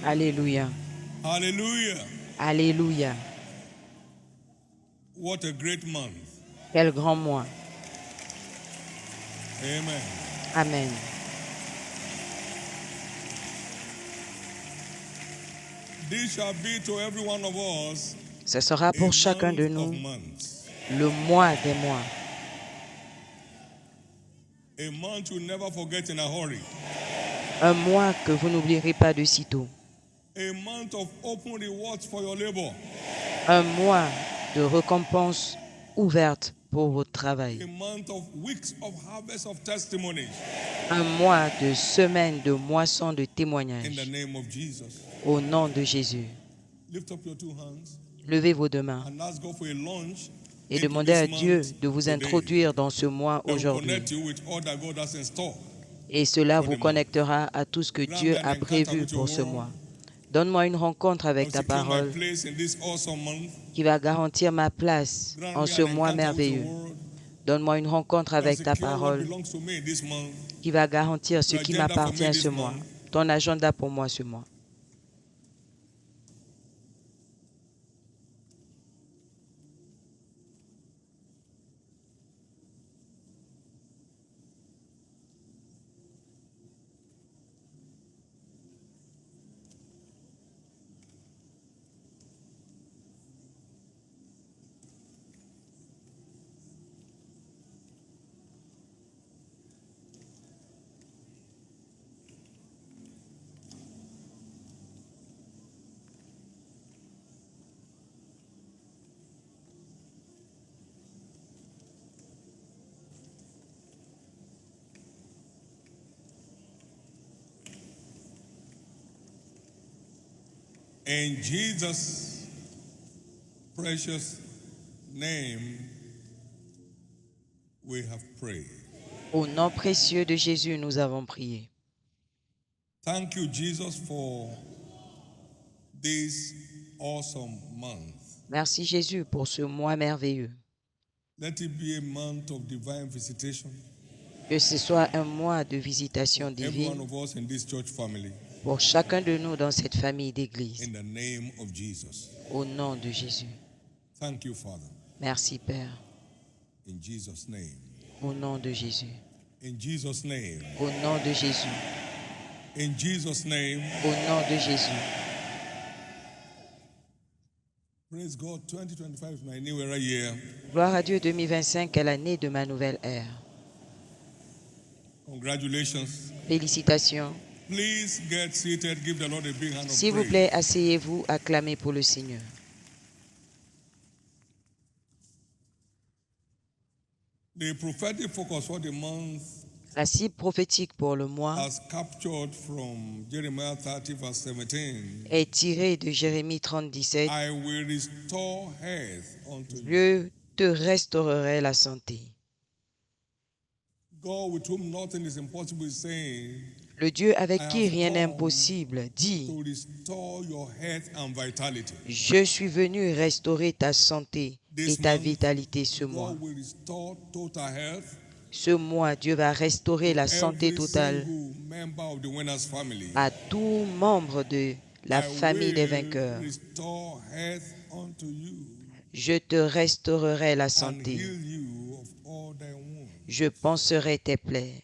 Alléluia. Hallelujah. Alléluia. What a great month. Quel grand mois. Amen. Amen. This shall be to every one of us Ce sera a pour chacun de month of nous months. le mois des mois. A month you'll never forget in a hurry. Un mois que vous n'oublierez pas de sitôt. A month of open rewards for your labor. Un mois de récompense ouverte pour votre travail. A month of weeks of harvest of testimonies. Un mois de semaines de moissons de In the témoignages. name of Jesus. Au nom de Jésus. Lift up your two hands Levez vos deux mains and ask God for a launch et into demandez à this Dieu month de vous today. introduire dans ce mois That will aujourd'hui. connect you with all that God has in store. Et cela for vous the month. connectera à tout ce que Grant Dieu me an a encounter prévu with your pour ce word. mois. Donne-moi une rencontre avec I'll ta secure my parole place in this awesome month. qui va garantir ma place Grant en me ce an mois encounter with your merveilleux. word. Donne-moi une rencontre I'll avec ta secure what parole belongs to me in this month. qui va garantir ce Your qui agenda for m'appartient me ce this mois. month. Ton agenda pour moi ce mois. In Jesus' precious name, we have prayed. Au nom précieux de Jésus, nous avons prié. Thank you, Jesus, for this awesome month. Merci Jésus pour ce mois merveilleux. Let it be a month of divine visitation. Que ce soit un mois de visitation Every one divine of us in this church family, pour chacun de nous dans cette famille d'église. in the name of Jesus. Au nom de Jésus. Thank you, Father. Merci Père. In Jesus' name. Au nom de Jésus. In Jesus' name. Au nom de Jésus. In Jesus' name. Au nom de Jésus. Praise God. 2025 is my new era year. Gloire à Dieu, 2025 est l'année de ma nouvelle ère. Congratulations. Félicitations. Please get seated. Give the Lord a big hand of S'il vous praise. plaît, asseyez-vous, acclamez pour le Seigneur. The prophetic focus for the month La cible prophétique pour le mois as captured from Jeremiah 30 verse 17. est tirée de Jérémie 30, 17. I will restore health unto you. Je te restaurerai la santé. God with whom nothing is impossible is saying Le Dieu avec I qui have rien n'est come impossible dit, to restore your health and vitality. je suis venu restaurer ta santé et This ta month, vitalité ce mois. God will restore total health. Ce mois, Dieu va restaurer la santé Every totale single member of the winners family. à tout membre de la I famille des will vainqueurs. restore health unto you Je te restaurerai la and santé. heal you of all thy wounds. Je panserai tes plaies.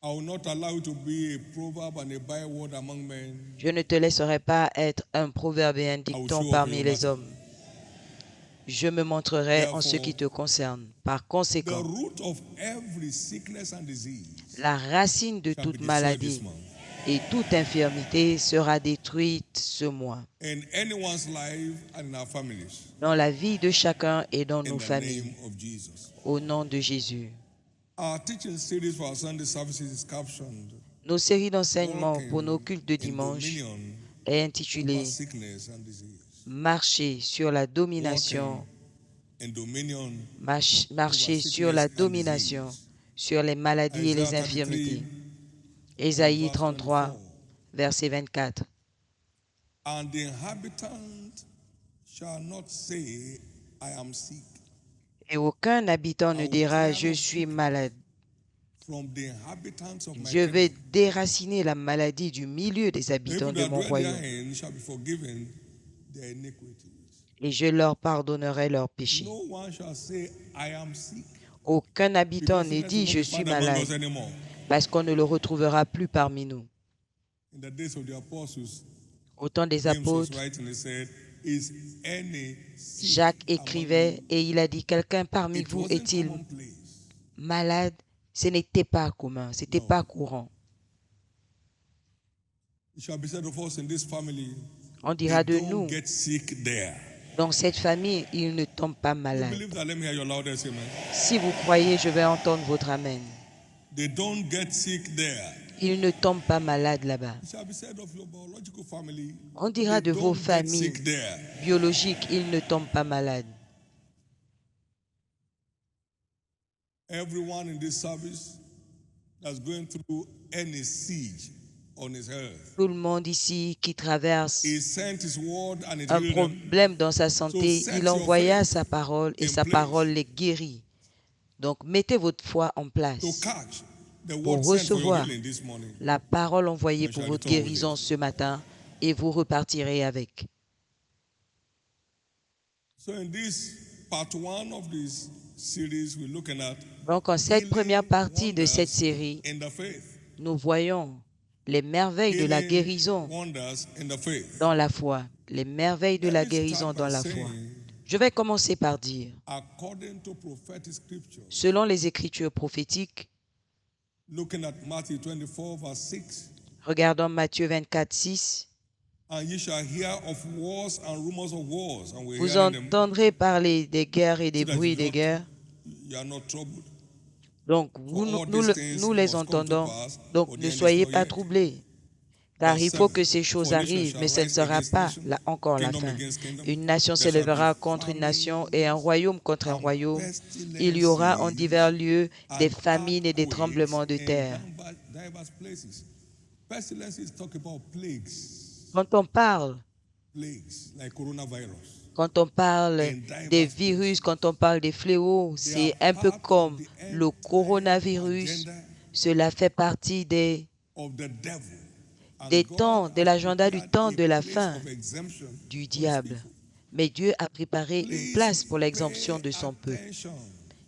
I will not allow you to be a proverb and a byword among men. Je ne te laisserai pas être un proverbe et un dicton parmi les hommes. Je me montrerai en ce qui te concerne. Par The conséquent, root of every sickness and disease la racine de shall be toute destroyed maladie this month. et toute infirmité sera détruite ce mois. In anyone's life and in our families. Dans la vie de chacun et dans In nos the familles. name of Jesus. Au nom de Jésus. Our teaching series for our Sunday services is captioned Nos séries d'enseignements Walking pour nos cultes de in dimanche dominion est over intitulée sickness and disease. Marcher sur la domination, Walking in dominion marcher sur la domination, sur les maladies et les Isaiah infirmités. 33, Ésaïe verse 33, 24. verset 24. And the inhabitant shall not say, I am sick. Et aucun habitant ne dira, je suis malade. from the inhabitants of my Je vais kingdom. déraciner la maladie du milieu des habitants de mon royaume. Therein shall be forgiven their iniquities. Et je leur pardonnerai leurs péchés. No one shall say, I am sick. Aucun habitant Because ne sickness dit will je not be suis found among malade, us anymore. parce qu'on ne le retrouvera plus parmi nous. In the days of the apostles, Au temps des James was apôtres, writing, he said, is any sick Jacques among écrivait you? et il a dit, quelqu'un parmi It vous wasn't est-il commonplace. malade? Ce n'était pas commun, ce n'était No. pas courant. It shall be said of us in this family, On they dira de don't nous, get sick there. dans cette famille, ils ne tombent pas You malades. believe that? Let me hear your loudest amen. Si vous croyez, je vais entendre votre amen. They don't get sick there. Ils ne tombent pas malades là-bas. It shall be said of your biological family, On dira they de vos don't get familles sick there. biologiques, ils ne tombent pas malades. Everyone in this service that's going through any siege on his earth, Tout le monde ici qui traverse he sent his word and it un healed them. problème dans sa santé, So set il envoya your faith sa parole et in sa place. parole les guérit. Donc, mettez votre foi en To place catch the pour word sent for your recevoir healing this morning. la parole envoyée And pour shall votre return with guérison it. ce matin et vous repartirez avec. So in this part one of this series, we're looking at Donc, en cette healing première partie de cette wonders série, in the faith. nous voyons les merveilles de la Healing guérison wonders in the faith. dans la foi. Les merveilles de Let la me guérison start dans by la foi. saying, Je vais commencer par dire, according to prophetic scripture, selon les Écritures prophétiques, looking at Matthew 24, verse 6, regardons Matthieu 24, 6, and ye shall hear of wars and rumors of wars, and we're vous hearing them, entendrez parler des guerres et des so that bruits des guerres. you are not troubled. Donc, For nous, all nous these le- things nous les must come to entendons. pass, Donc, but ne the end is soyez not pas yet. troublés. Car Verse il faut 7, que ces choses for nation arrivent, shall mais ce ne rise sera against pas nation, là encore la kingdom fin. against kingdom. Une nation There shall s'élèvera be contre une nation famine et un royaume contre un and royaume. Il y aura en divers lieux des famines et des tremblements de terre. diverse places. Pestilences talk about plagues, Quand on parle like coronavirus. Quand on parle des virus, quand on parle des fléaux, c'est un peu comme le coronavirus. Cela fait partie des temps, de l'agenda du temps de la fin du diable. Mais Dieu a préparé une place pour l'exemption de son peuple.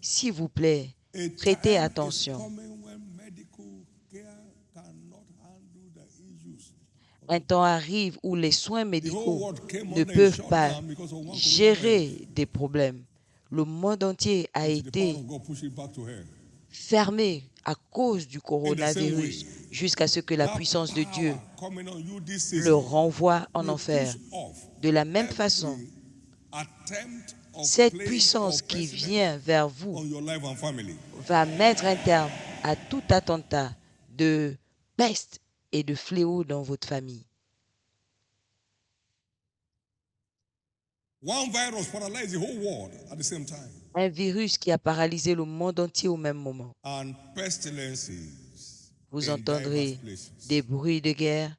S'il vous plaît, prêtez attention. Un temps arrive où les soins médicaux ne peuvent pas gérer des problèmes. Le monde entier a été fermé à cause du coronavirus jusqu'à ce que la puissance de Dieu le renvoie en enfer. De la même façon, cette puissance qui vient vers vous va mettre un terme à tout attentat de peste et de fléau dans votre famille. Un virus qui a paralysé le monde entier au même moment. Vous entendrez des bruits de guerre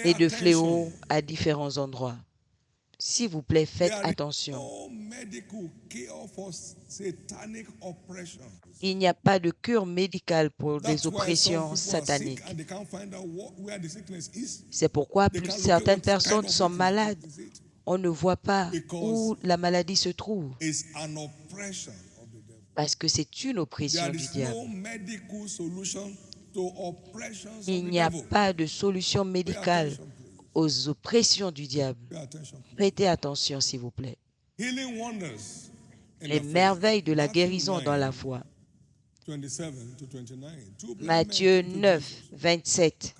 et de fléaux à différents endroits. S'il vous plaît, faites attention. Il n'y a pas de cure médicale pour les oppressions sataniques. C'est pourquoi certaines personnes sont malades. On ne voit pas où la maladie se trouve. Parce que c'est une oppression du diable. Il n'y a pas de solution médicale aux oppressions du diable. Prêtez attention, s'il vous plaît. Les merveilles de la guérison dans la foi. Matthieu 9, 27.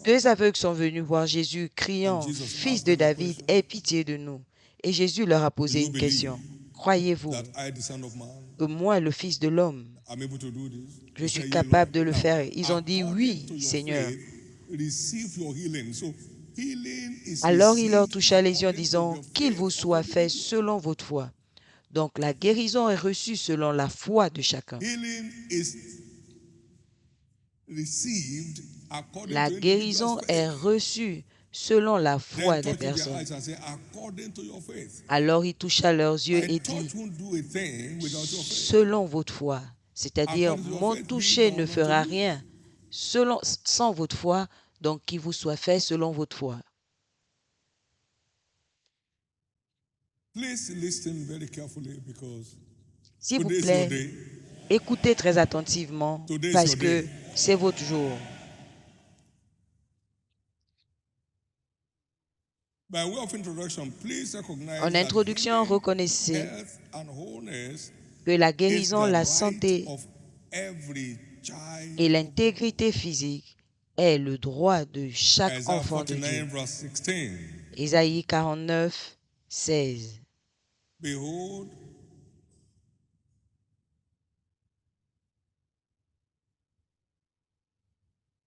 Deux aveugles sont venus voir Jésus, criant, « Fils de David, aie pitié de nous. » Et Jésus leur a posé une question. « Croyez-vous que moi, le Fils de l'homme, je suis capable de le faire ?» Ils ont dit, « Oui, Seigneur. » Alors il leur toucha les yeux en disant, « Qu'il vous soit fait selon votre foi. » Donc la guérison est reçue selon la foi de chacun. La guérison est reçue selon la foi des personnes. Alors il toucha leurs yeux et dit, selon votre foi. C'est-à-dire, mon toucher ne fera rien sans votre foi, donc qu'il vous soit fait selon votre foi. S'il vous plaît, écoutez très attentivement parce que c'est votre jour. En introduction, reconnaissez que la guérison, la santé et l'intégrité physique est le droit de chaque enfant de Dieu. Ésaïe 49, 16.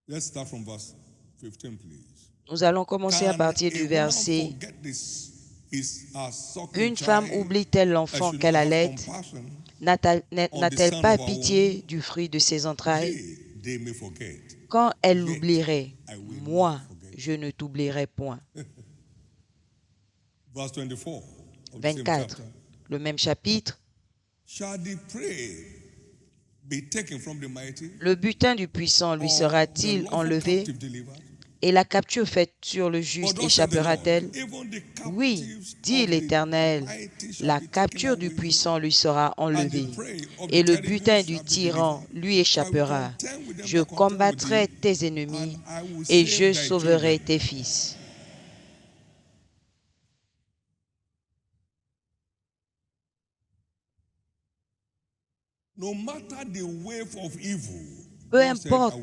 Let's start from verse 15, please. Nous allons commencer à partir du verset. Une femme oublie-t-elle l'enfant qu'elle allait? N'a-t-elle pas pitié du fruit de ses entrailles? Quand elle l'oublierait, moi, je ne t'oublierai point. 24, le même chapitre. Le butin du puissant lui sera-t-il enlevé? Et la capture faite sur le juste échappera-t-elle? Oui, dit l'Éternel, la capture du puissant lui sera enlevée, et le butin du tyran lui échappera. Je combattrai tes ennemis, et je sauverai tes fils. Peu importe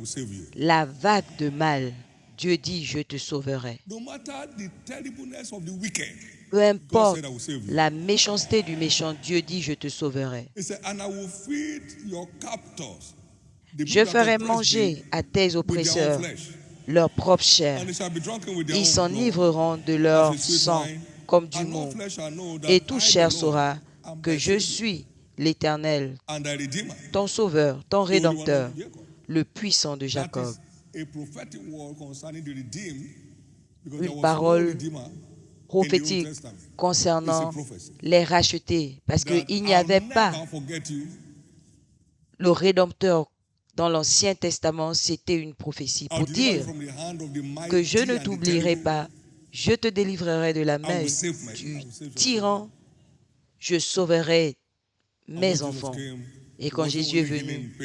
la vague de mal, Dieu dit, je te sauverai. Peu importe la méchanceté du méchant, Dieu dit, je te sauverai. Je ferai manger à tes oppresseurs leur propre chair. Ils s'enivreront de leur sang comme du monde. Et toute chair saura que je suis l'Éternel, ton sauveur, ton rédempteur, le puissant de Jacob. Une parole prophétique concernant les rachetés, parce qu'il n'y avait pas le Rédempteur dans l'Ancien Testament, c'était une prophétie pour dire que je ne t'oublierai pas, je te délivrerai de la main du tyran, je sauverai mes enfants. Et quand Jésus est venu,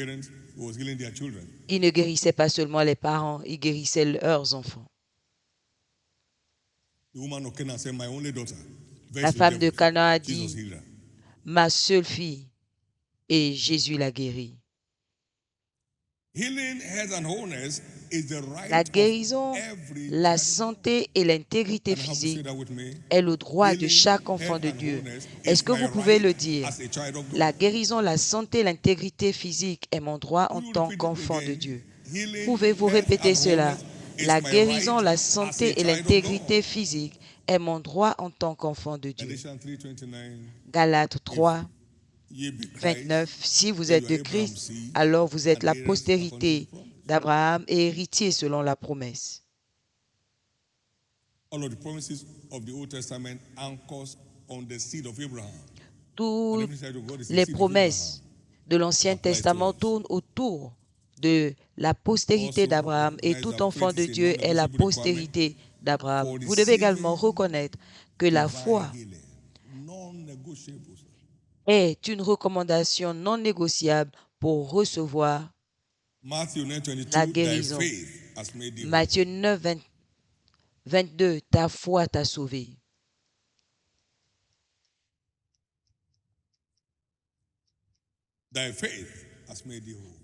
il ne guérissait pas seulement les parents, il guérissait leurs enfants. La femme de Cana a dit, ma seule fille, et Jésus l'a guérie. La guérison, la santé et l'intégrité physique est le droit de chaque enfant de Dieu. Est-ce que vous pouvez le dire? La guérison, la santé, l'intégrité physique est mon droit en tant qu'enfant de Dieu. Pouvez-vous répéter cela? La guérison, la santé et l'intégrité physique est mon droit en tant qu'enfant de Dieu. Galates 3, 29. Si vous êtes de Christ, alors vous êtes la postérité d'Abraham et héritier selon la promesse. Toutes les promesses de l'Ancien Testament tournent autour de la postérité d'Abraham et tout enfant de Dieu est la postérité d'Abraham. Vous devez également reconnaître que la foi est une recommandation non négociable pour recevoir la guérison. Matthieu 9, 22, ta foi t'a sauvé.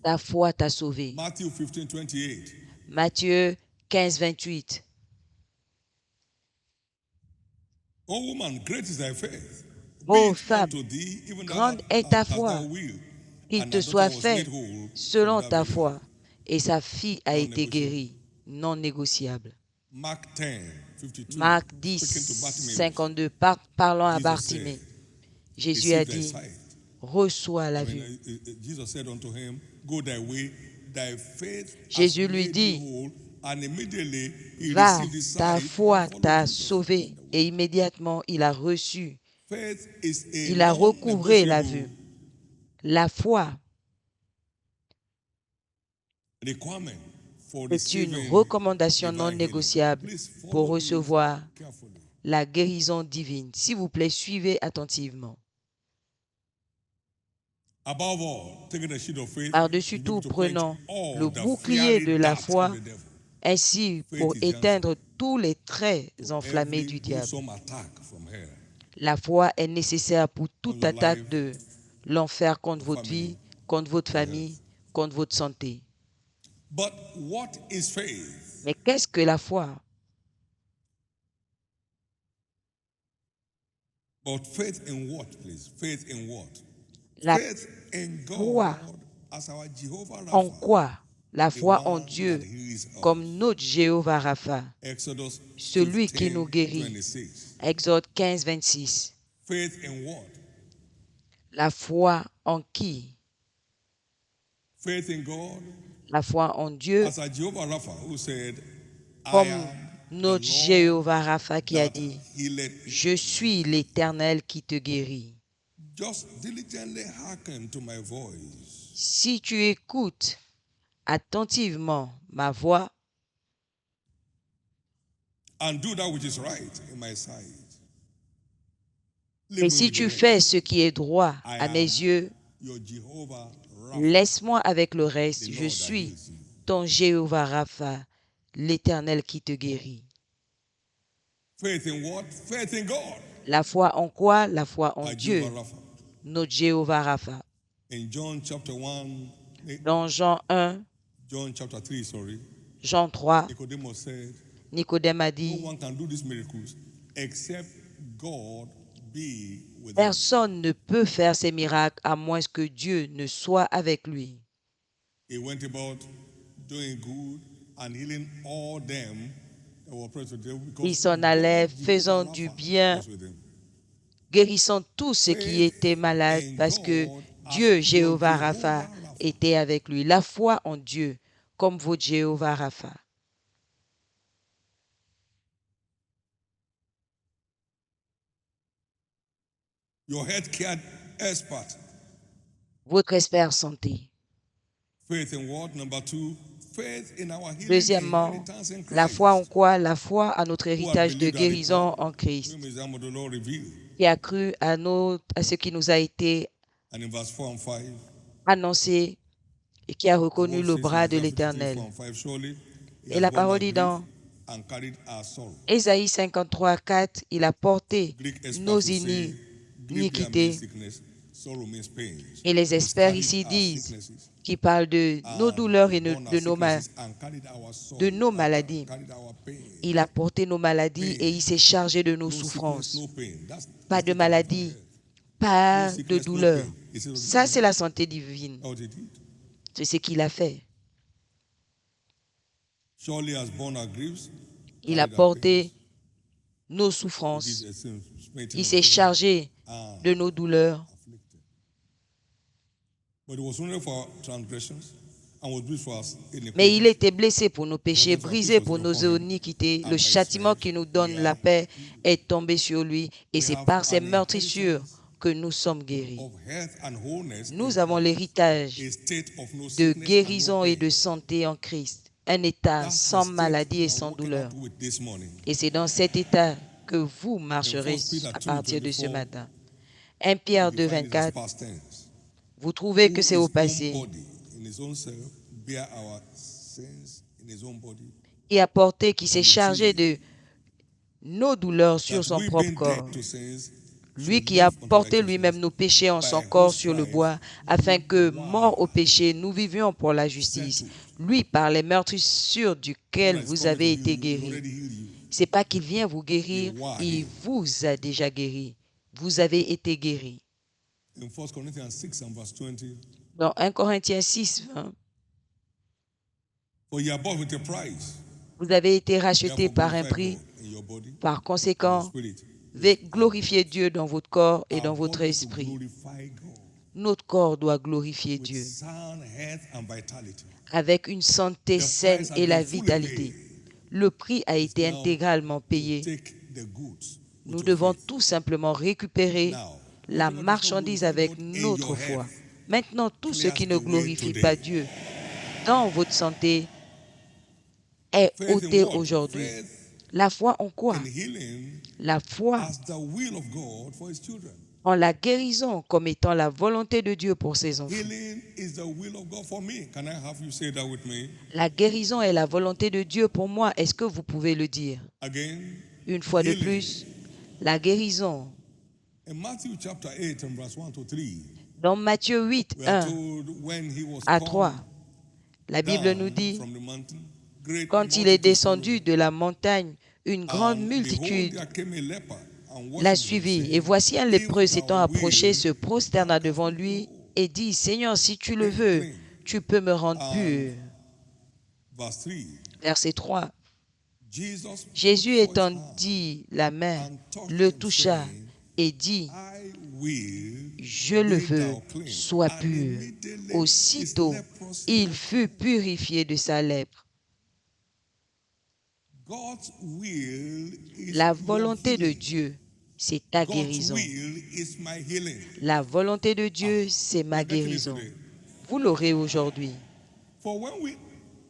Ta foi t'a sauvé. Matthieu 15, 28. Ô femme, grande est ta foi, qu'il te soit fait selon ta foi. Et sa fille a été guérie, non négociable. Marc 10, 52, parlant à Bartimée, Jésus a dit, reçois la vue. Jésus lui dit, Va, ta foi t'a sauvé. Et immédiatement, il a reçu, il a recouvré la vue. La foi est une recommandation non négociable pour recevoir la guérison divine. S'il vous plaît, suivez attentivement. Par-dessus tout, prenons le bouclier de la foi, ainsi pour éteindre tous les traits enflammés du diable. La foi est nécessaire pour toute attaque de l'enfer contre votre vie, contre votre famille, contre votre santé. Mais qu'est-ce que la foi? La foi en quoi? La foi en Dieu comme notre Jéhovah Rapha, celui qui nous guérit. Exode 15, 26. La foi en qui? La foi en Dieu comme notre Jéhovah Rapha qui a dit, je suis l'Éternel qui te guérit. Si tu écoutes attentivement ma voix et si tu fais ce qui est droit à mes yeux, laisse-moi avec le reste. Je suis ton Jéhovah Rapha, l'Éternel qui te guérit. La foi en quoi? La foi en Dieu, notre Jéhovah Rapha. Dans Jean 1, Jean 3, Nicodème a dit, personne ne peut faire ces miracles à moins que Dieu ne soit avec lui. Il s'en allait faisant du bien, guérissant tous ceux qui étaient malades parce que Dieu, Jéhovah Rapha, était avec lui. La foi en Dieu comme votre Jéhovah Rapha. Votre expert santé. Deuxièmement, la foi en quoi? La foi à notre héritage de guérison en Christ, qui a cru à ce qui nous a été annoncé et qui a reconnu le bras de l'Éternel. Et la parole dit dans Ésaïe 53, 4, il a porté nos iniquités. Et les experts ici disent, qui parlent de nos douleurs et de nos maladies. Il a porté nos maladies et il s'est chargé de nos souffrances. Pas de maladie, pas de douleur. Ça, c'est la santé divine. C'est ce qu'il a fait. Il a porté nos souffrances. Il s'est chargé de nos douleurs. Mais il était blessé pour nos péchés, brisé pour nos iniquités. Le châtiment qui nous donne la paix est tombé sur lui et c'est par ses meurtrissures que nous sommes guéris. Nous avons l'héritage de guérison et de santé en Christ, un état sans maladie et sans douleur. Et c'est dans cet état que vous marcherez à partir de ce matin. 1 Pierre 2, 24. Vous trouvez que c'est au passé. Il a porté, qui s'est chargé de nos douleurs sur son propre corps. Lui qui a porté lui-même nos péchés en son corps sur le bois, afin que, morts au péché, nous vivions pour la justice. Lui, par les meurtrissures duquel vous avez été guéris. Ce n'est pas qu'il vient vous guérir, il vous a déjà guéri. Vous avez été guéris. Dans 1 Corinthiens 6, 20, vous avez été rachetés par un prix. Par conséquent, glorifiez Dieu dans votre corps et dans votre esprit. notre corps doit glorifier with Dieu sound health and vitality. avec une santé The saine price has et la been fully vitalité. paid. Le prix a It's été now intégralement to payé. take the goods with Nous your devons faith. tout simplement récupérer Now, la whatever does not marchandise glorify avec God in notre your foi. health Maintenant, tout ce qui ne clears the way glorifie today. pas Dieu dans votre santé est Faith in ôté what? aujourd'hui. Faith La foi en quoi? in healing La foi as the will of God for his children. en la guérison comme étant la volonté de Dieu pour ses enfants. Healing is the will of God for me. Can I have you say that with me? La guérison est la volonté de Dieu pour moi. Est-ce que vous pouvez le dire? Again, Une fois de healing. plus, la guérison. In Matthew chapter 8 and verse 1 to 3, Dans Matthieu 8, we are 1 told when he was à come 3, la Bible down nous dit, from the mountain, great quand il est multitudes descendu followed de la montagne, une him. grande And behold, multitude there came a leper and l'a worshipped him, suivi. saying, Et voici un If lépreux thou s'étant approché, wilt, se prosterna devant lui et dit, Seigneur, si tu le make veux, clean. tu peux me rendre pur. Verse 3, Verset 3. Jesus Jésus put forth his étendit la main, and touched le him, toucha saying, et dit, I will je le be veux, thou clean. sois And pur. immediately Aussitôt, his leprosy il was fut purifié de sa lèpre. God's will is La your volonté de healing. Dieu, c'est ta God's guérison. will is my healing. La volonté de Dieu, c'est ma We're getting it guérison. today. Vous l'aurez aujourd'hui. For when we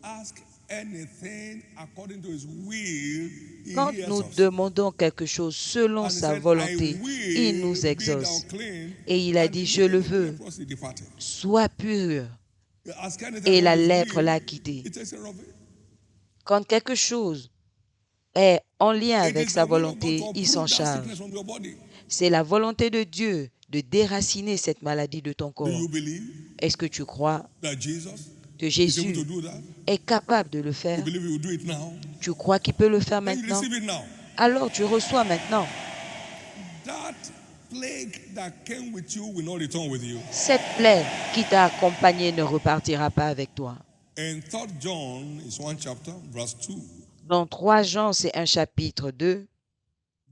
ask anything according to his will, he Quand hears nous us. demandons quelque chose selon And he sa said, volonté, I will il nous be exauce. thou clean. Et il a And dit, je le immediately veux, leprosy departed. sois pur. You ask anything Et la according to his lèpre will, l'a quitté. he takes care of it. Quand quelque chose est en lien It avec is sa the will of God volonté, to il s'en uproot that charge. sickness from your body. C'est la volonté de Dieu de déraciner cette maladie de ton Do corps. you believe Est-ce que tu crois that Jesus que is able Jésus to do that? est capable de le You faire? believe he will do it now? Tu crois qu'il peut le faire Then you maintenant? receive it now. Alors tu reçois maintenant. That plague that came with you will not return with you. Cette plaie qui t'a accompagné ne repartira pas avec toi. In 3 John is one chapter, verse 2. Dans 3 Jean, c'est un chapitre 2.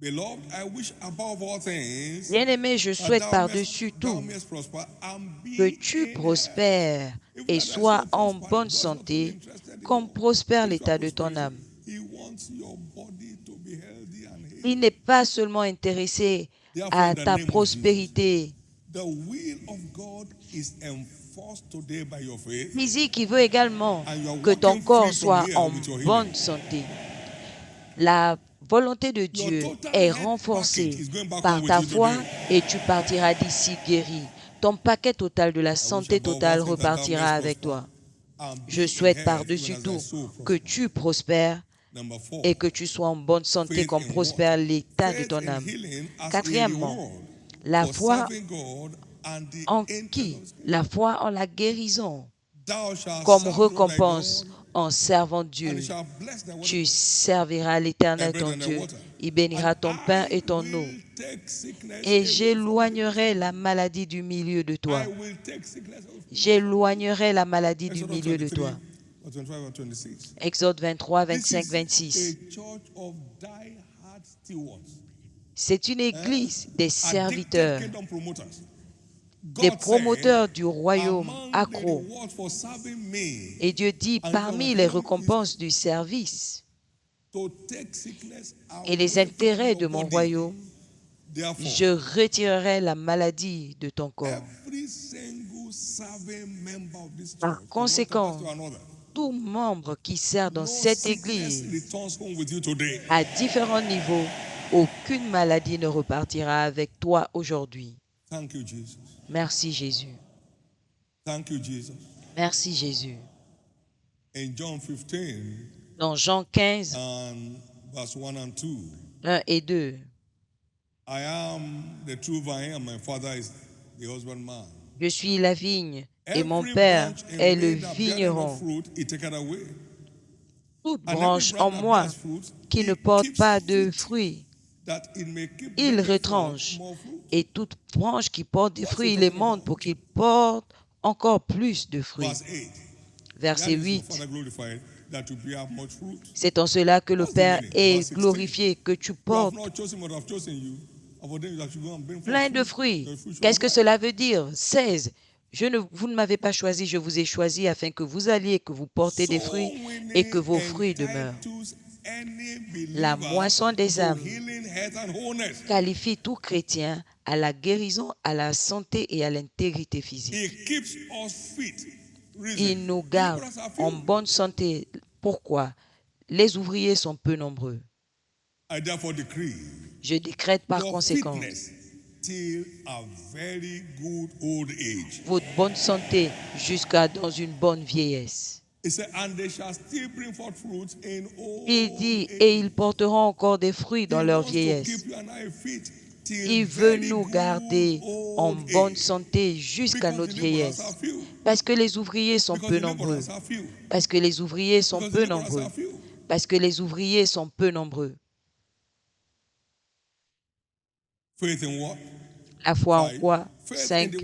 Beloved, I wish above all things Bien-aimé, je that souhaite thou par-dessus thou tout mayest prosper and be que tu in health. prospères et sois en bonne santé, comme prospère l'état de ton âme. He wants your body to be healthy and healthy. Il n'est pas seulement intéressé à ta prospérité The will of God is enforced today by your faith. physique, il veut également que ton corps soit en bonne santé. La volonté de Dieu est renforcée par ta foi et tu partiras d'ici guéri. Ton paquet total de la santé totale repartira avec toi. Je souhaite par-dessus tout que tu prospères Number 4. et que tu sois en bonne santé comme prospère l'état de ton âme. Quatrièmement, la foi en qui? La foi en la guérison comme récompense en servant Dieu. Tu serviras l'Éternel ton Dieu. Il bénira ton pain et ton eau. Et j'éloignerai la maladie du milieu de toi. J'éloignerai la maladie du milieu de toi. Exode 23, 25, 26. C'est une église des serviteurs, des promoteurs du royaume accro. Et Dieu dit, parmi les récompenses du service et les intérêts de mon royaume, je retirerai la maladie de ton corps. Par conséquent, tout membre qui sert dans cette église à différents niveaux, aucune maladie ne repartira avec toi aujourd'hui. Merci Jésus. Merci Jésus. Dans Jean 15, 1 et 2. Je suis la vigne et mon Père est le vigneron. Toute branche en moi qui ne porte pas de fruits, il retranche. Et toute branche qui porte des fruits, il les monte pour qu'ils portent encore plus de fruits. Verset 8. C'est en cela que le Père est glorifié, que tu portes Plein de fruits. Qu'est-ce que cela veut dire? 16. Vous ne m'avez pas choisi, je vous ai choisi afin que vous alliez, que vous portez des fruits et que vos fruits demeurent. La moisson des âmes qualifie tout chrétien à la guérison, à la santé et à l'intégrité physique. Il nous garde en bonne santé. Pourquoi? Les ouvriers sont peu nombreux. Je décrète par conséquent votre bonne santé jusqu'à dans une bonne vieillesse. Il dit, et ils porteront encore des fruits dans leur vieillesse. Il veut nous garder en bonne santé jusqu'à notre vieillesse. Parce que les ouvriers sont peu nombreux. Parce que les ouvriers sont peu nombreux. Parce que les ouvriers sont peu nombreux. La foi en quoi? 5.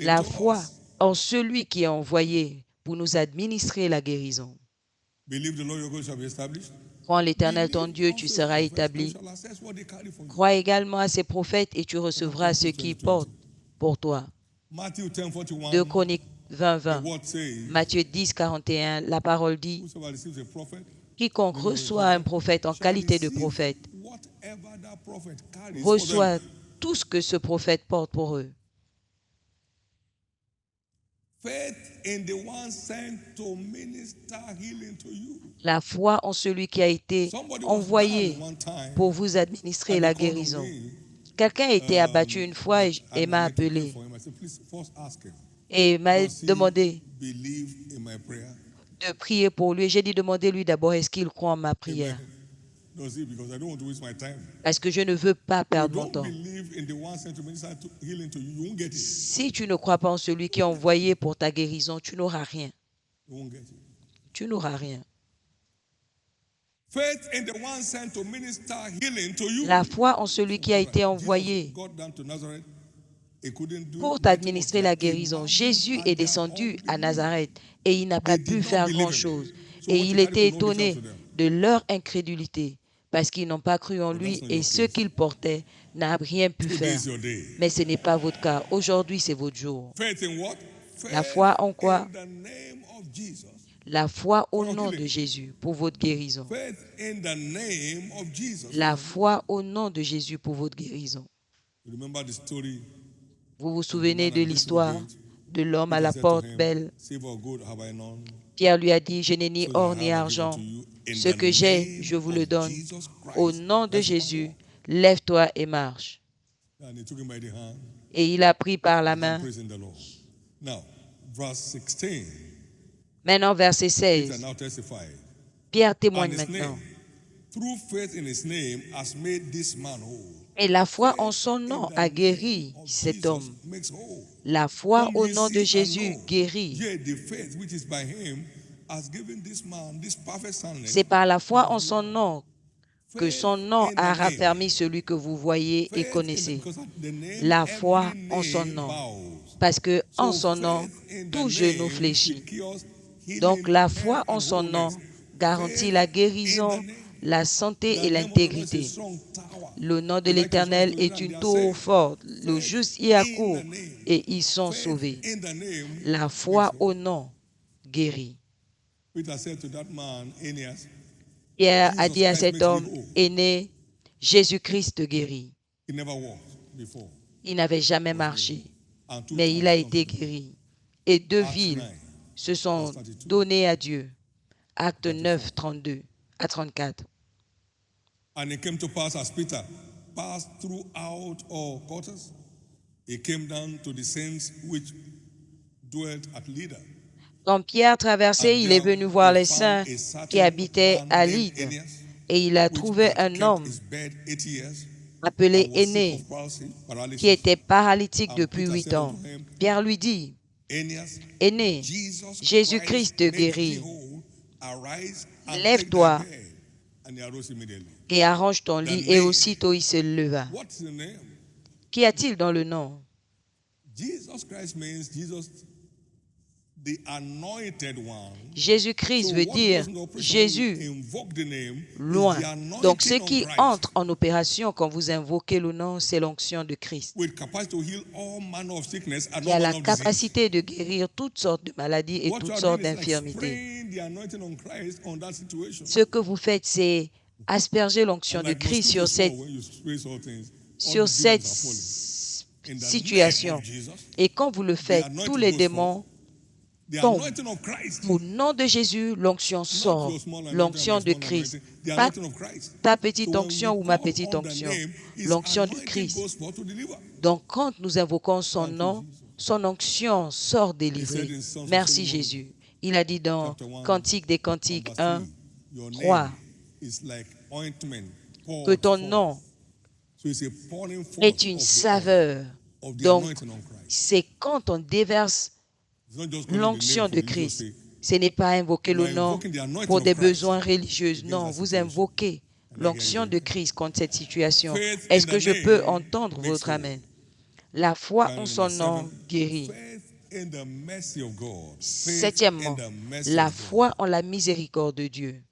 La foi en celui qui est envoyé pour nous administrer la guérison. Crois en l'Éternel ton Dieu, tu seras établi. Crois également à ses prophètes et tu recevras ce qu'ils portent pour toi. 2 Chroniques 20. Matthieu 10, 41, la parole dit, quiconque reçoit un prophète en qualité de prophète, reçoit tout ce que ce prophète porte pour eux. La foi en celui qui a été envoyé pour vous administrer la guérison. Quelqu'un a été abattu une fois et m'a appelé et m'a demandé de prier pour lui. J'ai dit, demandez-lui d'abord, est-ce qu'il croit en ma prière? Parce que je ne veux pas perdre mon temps. Si tu ne crois pas en celui qui est envoyé pour ta guérison, tu n'auras rien. Tu n'auras rien. La foi en celui qui a été envoyé pour t'administrer la guérison. Jésus est descendu à Nazareth et il n'a pas pu faire grand-chose. Et il était étonné de leur incrédulité parce qu'ils n'ont pas cru en lui et ce qu'il portait n'a rien pu faire. Mais ce n'est pas votre cas. Aujourd'hui, c'est votre jour. La foi en quoi? La foi au nom de Jésus pour votre guérison. La foi au nom de Jésus pour votre guérison. Vous vous souvenez de l'histoire de l'homme à la porte belle? Pierre lui a dit, je n'ai ni or ni argent. Ce que j'ai, je vous le donne. Au nom de Jésus, lève-toi et marche. Et il a pris par la main. Maintenant, verset 16. Pierre témoigne maintenant. Et la foi en son nom a guéri cet homme. La foi au nom de Jésus guérit. C'est par la foi en son nom que son nom a raffermi celui que vous voyez et connaissez. La foi en son nom. Parce que en son nom, tout genou fléchit. Donc la foi en son nom garantit la guérison, la santé et l'intégrité. Le nom de l'Éternel est une tour forte. Le juste y accourt et ils sont sauvés. La foi au nom guérit. Pierre a dit à cet homme aîné, Jésus-Christ te guérit. Il n'avait jamais marché, mais il a été guéri. Et 2 villes se sont données à Dieu. Acte 9, 32 à 34. And it came to pass as Peter passed throughout all quarters, he came down to the saints which dwelt at Lydda. Quand Pierre traversait, il est venu voir les saints qui habitaient à Lydde. Et il a trouvé un homme appelé Aîné, qui était paralytique depuis 8 ans. Pierre lui dit, Aîné, Jésus-Christ te guérit. Lève-toi et arrange ton lit. Et aussitôt il se leva. Qu'y a-t-il dans le nom? Jésus-Christ veut dire Jésus, loin. Donc, ce qui entre en opération quand vous invoquez le nom, c'est l'onction de Christ. Il y a la capacité de guérir toutes sortes de maladies et toutes sortes d'infirmités. Ce que vous faites, c'est asperger l'onction de Christ sur cette situation. Et quand vous le faites, tous les démons tombent. Au nom de Jésus, l'onction sort. L'onction de Christ. Pas ta petite onction ou ma petite onction. L'onction de Christ. Donc, quand nous invoquons son nom, son onction sort délivrée. Merci Jésus. Il a dit dans Cantique des Cantiques 1, 3, que ton nom est une saveur. Donc, c'est quand on déverse l'onction de Christ. Ce n'est pas invoquer le nom pour des besoins religieux. Non, vous invoquez l'onction de Christ contre cette situation. Est-ce que je peux entendre votre amen? La foi en son nom guérit. Septièmement, la foi en la miséricorde de Dieu.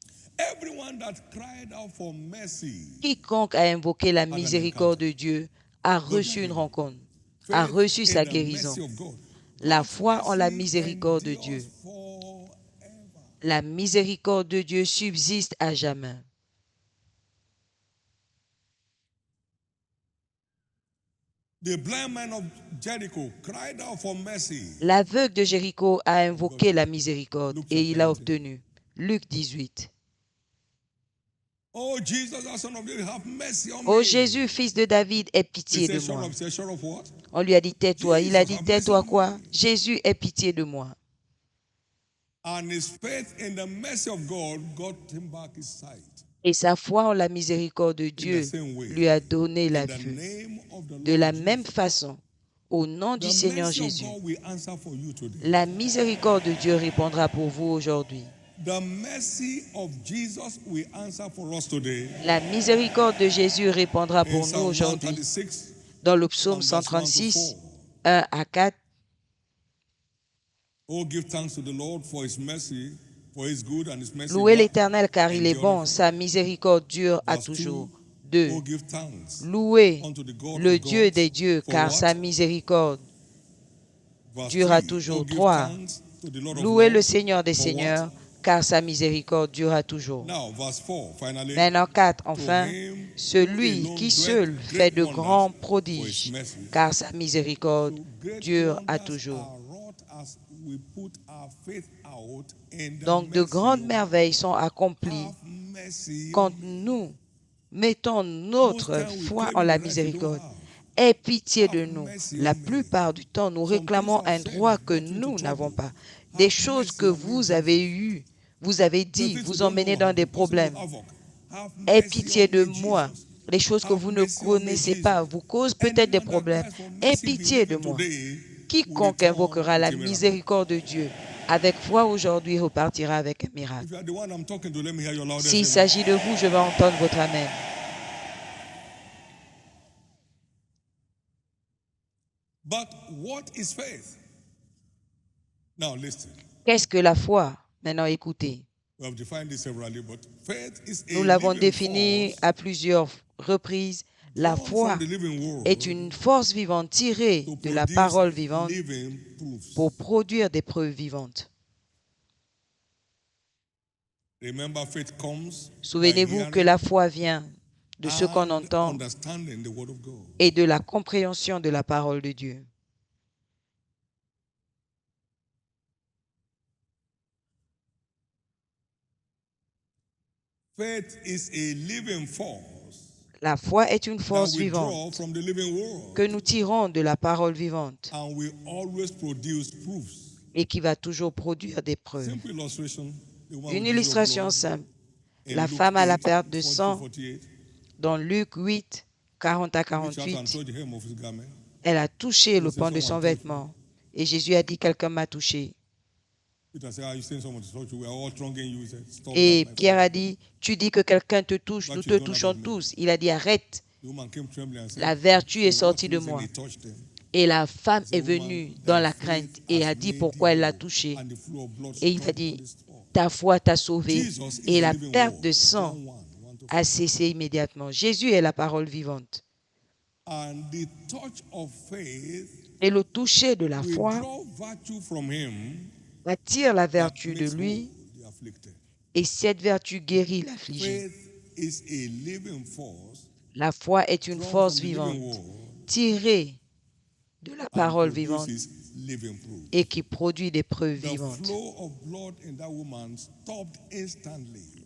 Quiconque a invoqué la miséricorde de Dieu a reçu une rencontre, a reçu sa guérison. La foi en la miséricorde de Dieu. La miséricorde de Dieu subsiste à jamais. L'aveugle de Jéricho a invoqué la miséricorde et il a obtenu. Luc 18. Ô Jésus, fils de David, aie pitié de moi. On lui a dit, tais-toi. Il a dit, tais-toi quoi? Jésus, aie pitié de moi. Et sa foi en la miséricorde de Dieu lui a donné la vue. De la même façon, au nom du Seigneur Jésus, la miséricorde de Dieu répondra pour vous aujourd'hui. La miséricorde de Jésus répondra pour nous aujourd'hui. Dans le psaume 136, 1 à 4, louez l'Éternel car il est bon, sa miséricorde dure à toujours. 2. Louez le Dieu des dieux car sa miséricorde dure à toujours. 3. Louez le Seigneur des seigneurs car sa miséricorde dure à toujours. Maintenant 4. Enfin, celui qui seul fait de grands prodiges car sa miséricorde dure à toujours. Donc, de grandes merveilles sont accomplies quand nous mettons notre foi en la miséricorde. Aie pitié de nous. La plupart du temps, nous réclamons un droit que nous n'avons pas. Des choses que vous avez eues, vous avez dit, vous emmenez dans des problèmes. Aie pitié de moi. Les choses que vous ne connaissez pas vous causent peut-être des problèmes. Aie pitié de moi. Quiconque invoquera la miséricorde de Dieu avec foi aujourd'hui repartira avec un miracle. S'il s'agit de vous, je vais entendre votre amen. Qu'est-ce que la foi? Maintenant, écoutez. Nous l'avons défini à plusieurs reprises. La foi est une force vivante tirée de la parole vivante pour produire des preuves vivantes. Souvenez-vous que la foi vient de ce qu'on entend et de la compréhension de la parole de Dieu. La foi est une force vivante que nous tirons de la parole vivante et qui va toujours produire des preuves. Une illustration simple. La femme à la perte de sang, dans Luc 8, 40 à 48, elle a touché le pan de son vêtement. Et Jésus a dit, quelqu'un m'a touché. Et Pierre a dit, tu dis que quelqu'un te touche, nous te touchons tous. Il a dit, arrête, la vertu est sortie de moi. Et la femme est venue dans la crainte et a dit pourquoi elle l'a touché. Et il a dit, ta foi t'a sauvé. Et la perte de sang a cessé immédiatement. Jésus est la parole vivante. Et le toucher de la foi attire la vertu de lui, et cette vertu guérit l'affligé. La foi est une force vivante, tirée de la parole vivante et qui produit des preuves vivantes.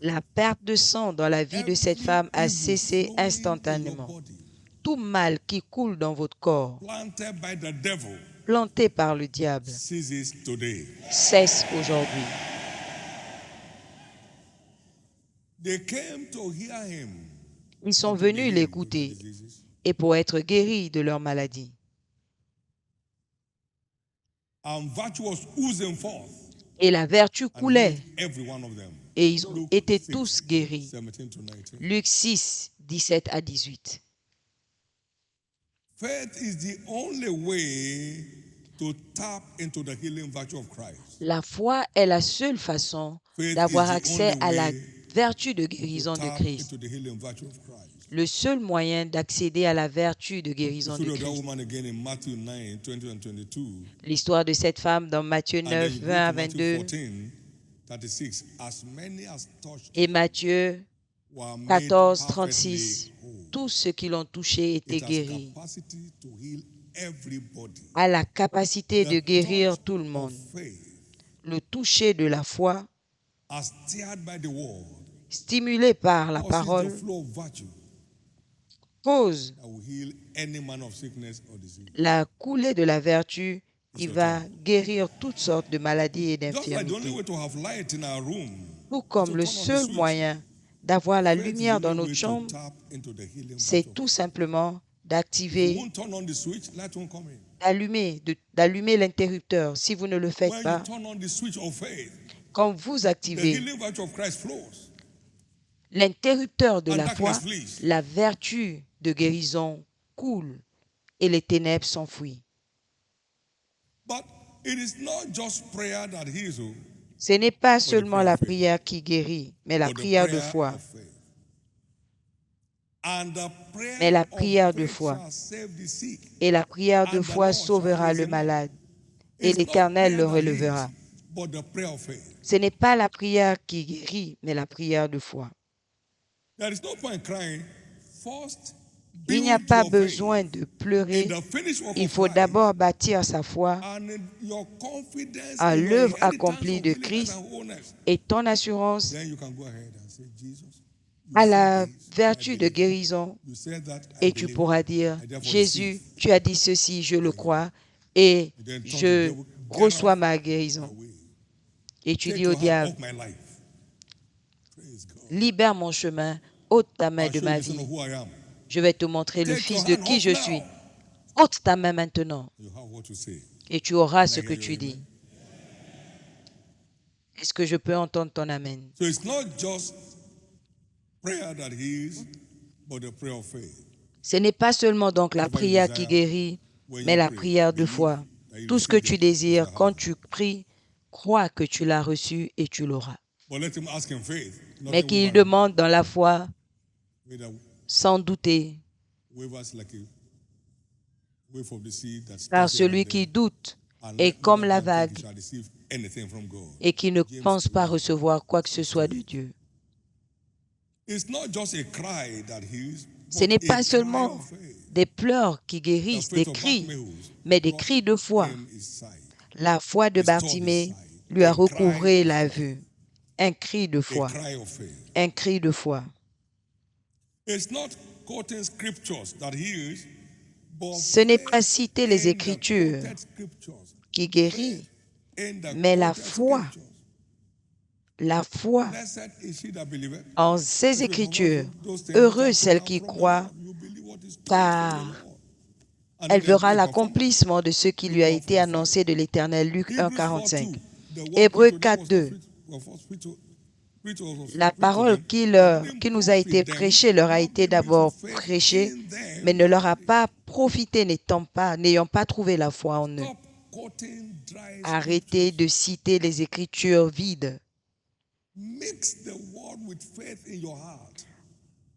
La perte de sang dans la vie de cette femme a cessé instantanément. Tout mal qui coule dans votre corps, planté par le diable, cesse aujourd'hui. Ils sont venus l'écouter et pour être guéris de leur maladie. Et la vertu coulait et ils ont été tous guéris. Luc 6, 17 à 18. La foi est la seule façon d'avoir accès à la vertu de guérison de Christ. Le seul moyen d'accéder à la vertu de guérison de Christ. L'histoire de cette femme dans Matthieu 9, 20 à 22 et Matthieu 14, 36. Tous ceux qui l'ont touché étaient guéris. A la capacité de guérir tout le monde. Le toucher de la foi, stimulé par la parole, cause la coulée de la vertu qui va guérir toutes sortes de maladies et d'infirmités. Tout comme le seul moyen d'avoir la lumière dans notre chambre, c'est tout simplement d'activer, d'allumer l'interrupteur. Si vous ne le faites pas, quand vous activez l'interrupteur de la foi, la vertu de guérison coule et les ténèbres s'enfuient. Ce n'est pas seulement la prière qui guérit, mais la prière de foi. Mais la prière de foi. Et la prière de foi sauvera le malade, et l'Éternel le relèvera. Ce n'est pas la prière qui guérit, mais la prière de foi. Il n'y a pas besoin de pleurer. Il faut d'abord bâtir sa foi à l'œuvre accomplie de Christ et ton assurance à la vertu de guérison. Et tu pourras dire, Jésus, tu as dit ceci, je le crois, et je reçois ma guérison. Et tu dis au diable, libère mon chemin, ôte ta main de ma vie. Je vais te montrer le Fils de qui je suis. Ôte ta main maintenant. Et tu auras ce que tu dis. Est-ce que je peux entendre ton amen? Ce n'est pas seulement donc la prière qui guérit, mais la prière de foi. Tout ce que tu désires, quand tu pries, crois que tu l'as reçu et tu l'auras. Mais qu'il demande dans la foi, sans douter, car celui qui doute est comme la vague et qui ne pense pas recevoir quoi que ce soit de Dieu. Ce n'est pas seulement des pleurs qui guérissent, des cris, mais des cris de foi. La foi de Bartimée lui a recouvré la vue. Un cri de foi. Un cri de foi. Ce n'est pas citer les Écritures qui guérit, mais la foi. La foi en ces Écritures. Heureuse celle qui croit, car elle verra l'accomplissement de ce qui lui a été annoncé de l'Éternel. Luc 1, 45. Hébreux 4, 2. La parole qui nous a été prêchée leur a été d'abord prêchée, mais ne leur a pas profité, n'ayant pas trouvé la foi en eux. Arrêtez de citer les Écritures vides.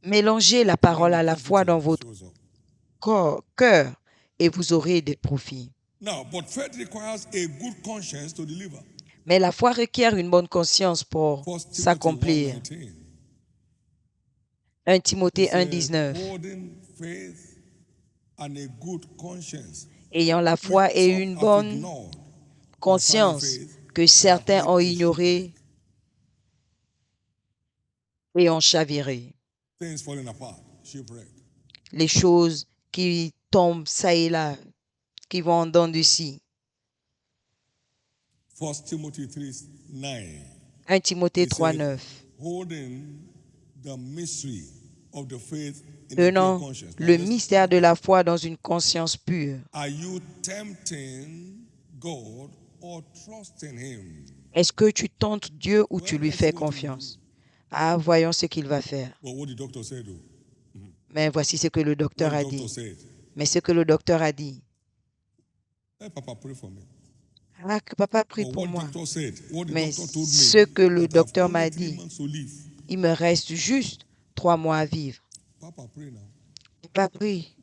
Mélangez la parole à la foi dans votre cœur et vous aurez des profits. Mais la foi requiert une bonne conscience pour s'accomplir. 1 Timothée 1,19. Ayant la foi et une bonne conscience que certains ont ignoré et ont chaviré. Les choses qui tombent ça et là, qui vont en dents de scie. 1 Timothée 3,9. Tenant le mystère de la foi dans une conscience pure. Est-ce que tu tentes Dieu ou tu lui fais confiance? Ah, voyons ce qu'il va faire. Mais voici ce que le docteur a dit. Mais ce que le docteur a dit. Ah, que papa prie pour moi. Mais ce que le docteur m'a dit, il me reste juste 3 mois à vivre. Papa prie.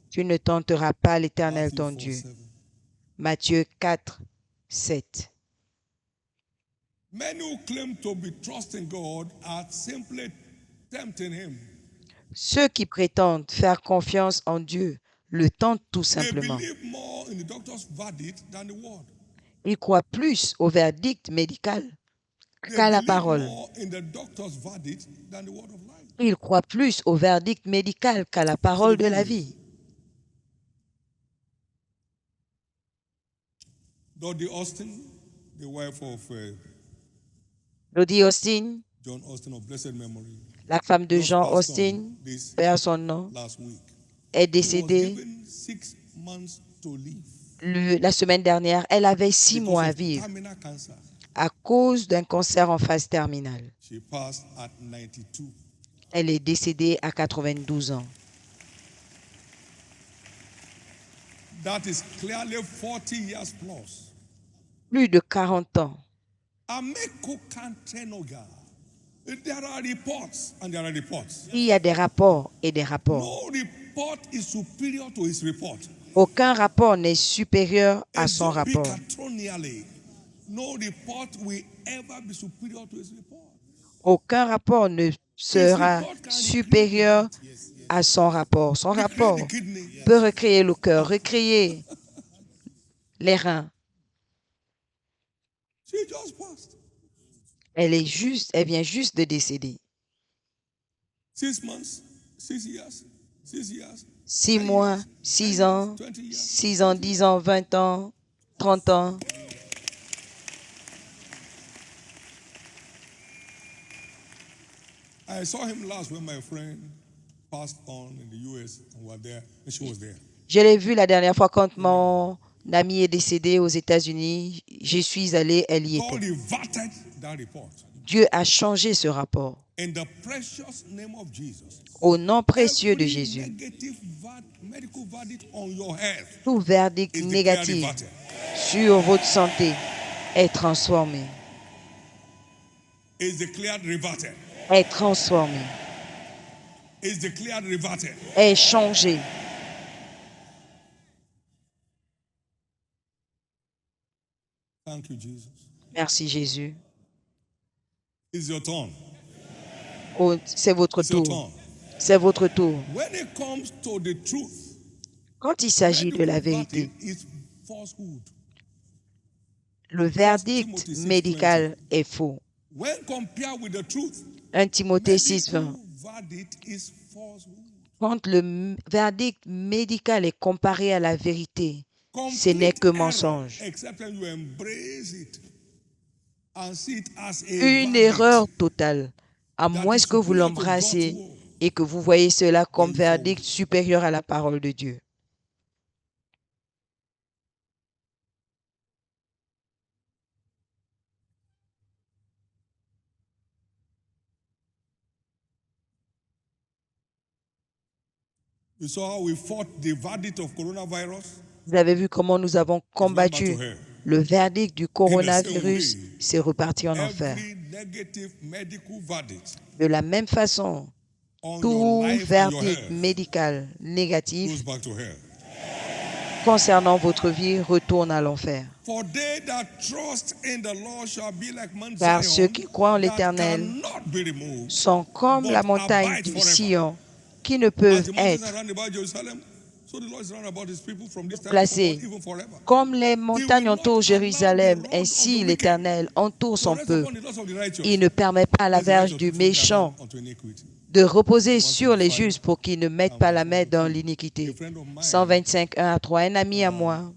Tu ne tenteras pas l'Éternel ton Dieu. Matthieu 4, 7. Ceux qui prétendent faire confiance en Dieu le tentent tout simplement. Ils croient plus au verdict médical qu'à la parole. Ils croient plus au verdict médical qu'à la parole de la vie. Dodie Austin, the wife of Dodie Austin, John Austin of blessed memory, la femme de Jean Austin, perd son nom, est décédée la semaine dernière. Elle avait 6 mois à vivre à cause d'un cancer en phase terminale. Elle est décédée à 92 ans. That is clearly 40 years plus. Plus de 40 ans. There are reports and there are reports. Il y a des rapports et des rapports. No report is superior to his report. Aucun rapport n'est supérieur à son rapport. No report will ever be superior to his report. Aucun rapport ne sera supérieur à son rapport. Son rapport peut recréer le cœur, recréer les reins. Elle vient juste de décéder. 6 mois, 6 ans, 6 ans, 10 ans, 20 ans, 30 ans. I saw him last when my friend passed on in the US and was there, and she was there. Je l'ai vu la dernière fois quand mon ami est décédé aux États-Unis. Je suis allé, elle y était. Dieu a changé ce rapport. Au nom précieux de Jésus, tout verdict négatif sur votre santé est transformé. Est transformé. Est changé. Thank you, Jesus. Merci Jésus. It's your turn. Oh, c'est votre tour. C'est votre tour. When it comes to the truth, quand il s'agit de la vérité, le verdict médical est faux. 1 Timothée 6:20. Quand le verdict médical est comparé à la vérité, ce n'est que mensonge. Une erreur totale, à moins que vous l'embrassiez et que vous voyez cela comme verdict supérieur à la parole de Dieu. You saw how we fought the verdict of coronavirus. Vous avez vu comment nous avons combattu le verdict du coronavirus, c'est reparti en enfer. De la même façon, tout verdict médical négatif concernant votre vie retourne à l'enfer. Car ceux qui croient en l'Éternel sont comme la montagne du Sion, qui ne peuvent être placés. Comme les montagnes entourent Jérusalem, ainsi l'Éternel entoure son peuple. Il ne permet pas à la verge du méchant de reposer sur les justes pour qu'ils ne mettent pas la main dans l'iniquité. 125, 1 à 3. Un ami à moi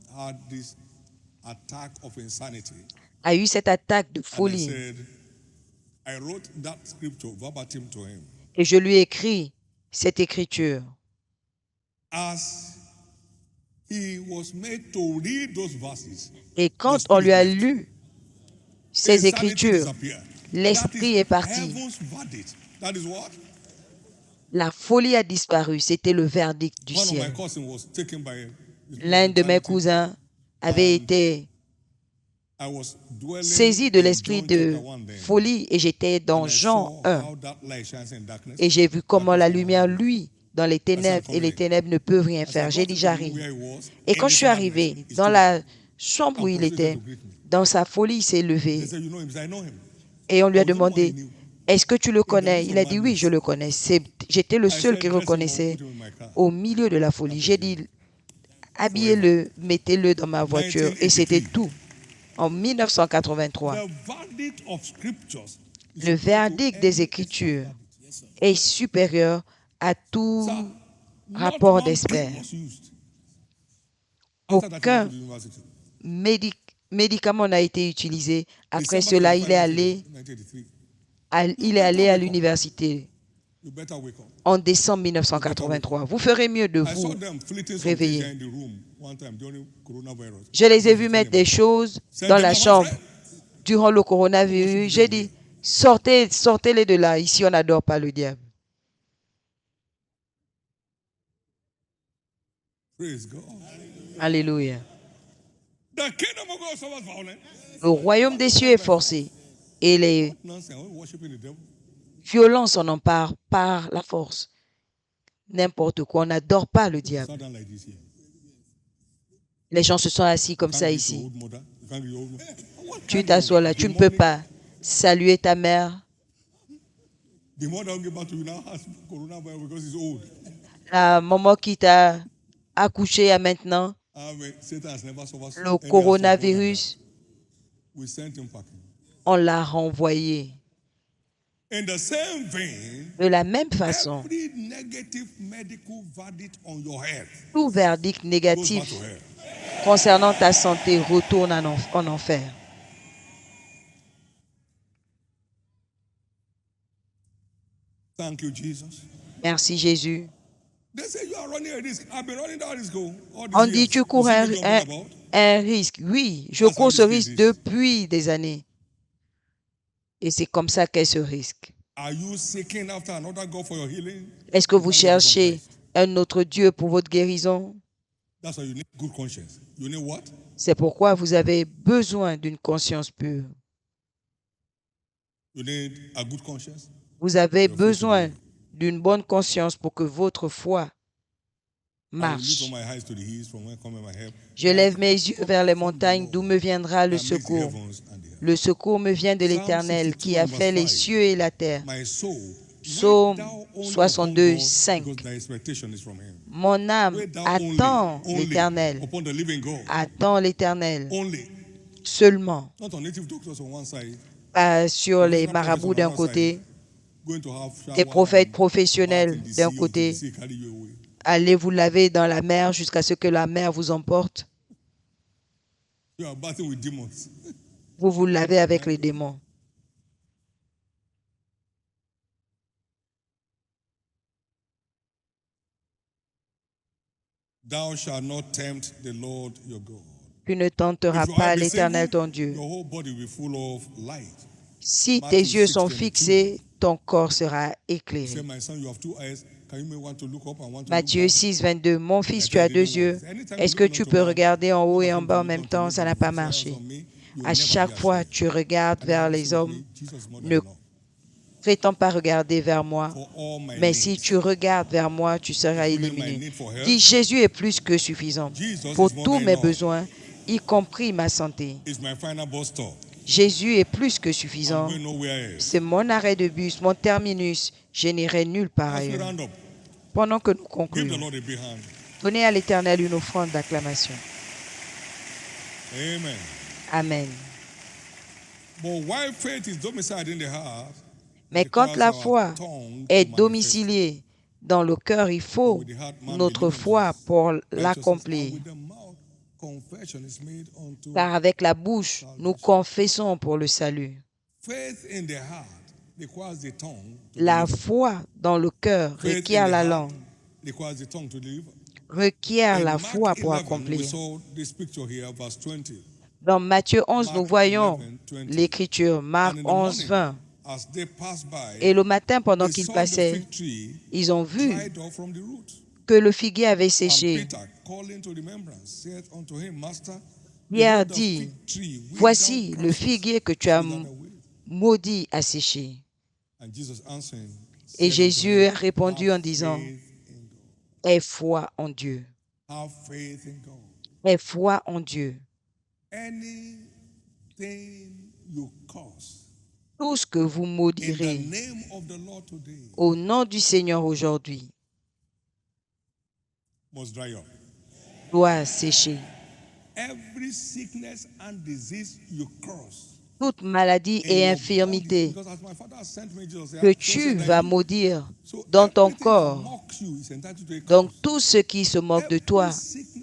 a eu cette attaque de folie. Et je lui ai écrit cette écriture. Et quand on lui a lu ces écritures, l'esprit est parti. La folie a disparu. C'était le verdict du ciel. L'un de mes cousins avait été saisi de l'esprit de folie et j'étais dans Jean 1. Et j'ai vu comment la lumière, lui, dans les ténèbres, et les ténèbres ne peuvent rien faire. J'ai dit, j'arrive. Et quand je suis arrivé dans la chambre où il était, dans sa folie, il s'est levé. Et on lui a demandé, est-ce que tu le connais? Il a dit, oui, je le connais. J'étais le seul qui reconnaissait au milieu de la folie. J'ai dit, habillez-le, mettez-le dans ma voiture. Et c'était tout. En 1983, le verdict des Écritures est supérieur à tout rapport d'experts. Aucun médicament n'a été utilisé. Après cela, il est allé à l'université en décembre 1983. Vous ferez mieux de vous réveiller. Je les ai vus mettre des choses dans la chambre durant le coronavirus. J'ai dit, sortez-les de là. Ici, on n'adore pas le diable. Alléluia. Le royaume des cieux est forcé et les violences s'en emparent par la force. N'importe quoi, on n'adore pas le diable. Les gens se sont assis comme ça ici. Tu t'assois là, tu ne peux pas saluer ta mère. La maman qui t'a accouché à maintenant, le coronavirus, on l'a renvoyé. De la même façon, tout verdict négatif concernant ta santé retourne en enfer. Merci Jésus. On dit tu cours un risque. Oui, je cours ce risque depuis des années. Et c'est comme ça qu'est ce risque. Est-ce que vous cherchez un autre Dieu pour votre guérison? C'est pourquoi vous avez besoin d'une conscience pure. Vous avez besoin d'une bonne conscience pour que votre foi marche. Je lève mes yeux vers les montagnes d'où me viendra le secours. Le secours me vient de l'Éternel qui a fait les cieux et la terre. Psaume 62, 5. Mon âme attend l'Éternel. Attend l'Éternel seulement. Pas sur les marabouts d'un côté, des prophètes professionnels d'un côté. Allez vous laver dans la mer jusqu'à ce que la mer vous emporte. Vous vous lavez avec les démons. Thou shalt not tempt the Lord your God. Tu ne tenteras pas l'Éternel ton Dieu. Si tes yeux sont fixés, ton corps sera éclairé. Matthieu 6, 22. Mon fils, tu as deux yeux. Est-ce que tu peux regarder en haut et en bas en même temps? Ça n'a pas marché. À chaque fois, tu regardes vers les hommes. Ne prétends pas regarder vers moi. Mais si tu regardes vers moi, tu seras éliminé. Dis, Jésus est plus que suffisant pour tous mes besoins, y compris ma santé. Jésus est plus que suffisant. C'est mon arrêt de bus, mon terminus. Je n'irai nulle part ailleurs. Pendant que nous concluons, donnez à l'Éternel une offrande d'acclamation. Amen. Mais quand la foi est domiciliée dans le cœur, il faut notre foi pour l'accomplir. Car avec la bouche, nous confessons pour le salut. La foi dans le cœur requiert la langue, requiert la foi pour accomplir. Dans Matthieu 11, nous voyons l'écriture, Marc 11, 20. Et le matin, pendant qu'ils passaient, ils ont vu que le figuier avait séché. Pierre dit, voici le figuier que tu as maudit a séché. Et Jésus a répondu en disant, aie foi en Dieu. Aie foi en Dieu. Tout ce que vous maudirez au nom du Seigneur aujourd'hui doit sécher. Toute maladie et infirmité que tu vas maudire dans ton corps, donc tout ce qui se moque de toi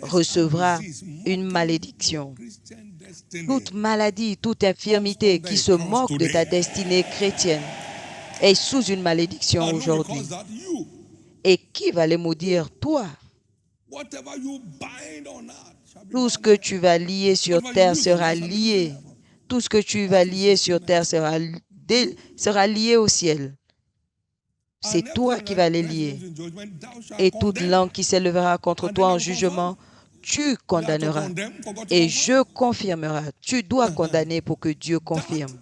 recevra une malédiction. Toute maladie, toute infirmité qui se moque de ta destinée chrétienne est sous une malédiction aujourd'hui. Et qui va les maudire? Toi. Tout ce que tu vas lier sur terre sera lié. Tout ce que tu vas lier sur terre sera lié au ciel. C'est toi qui vas les lier. Et toute langue qui s'élèvera contre toi en jugement, tu condamneras. Et je confirmerai. Tu dois condamner pour que Dieu confirme.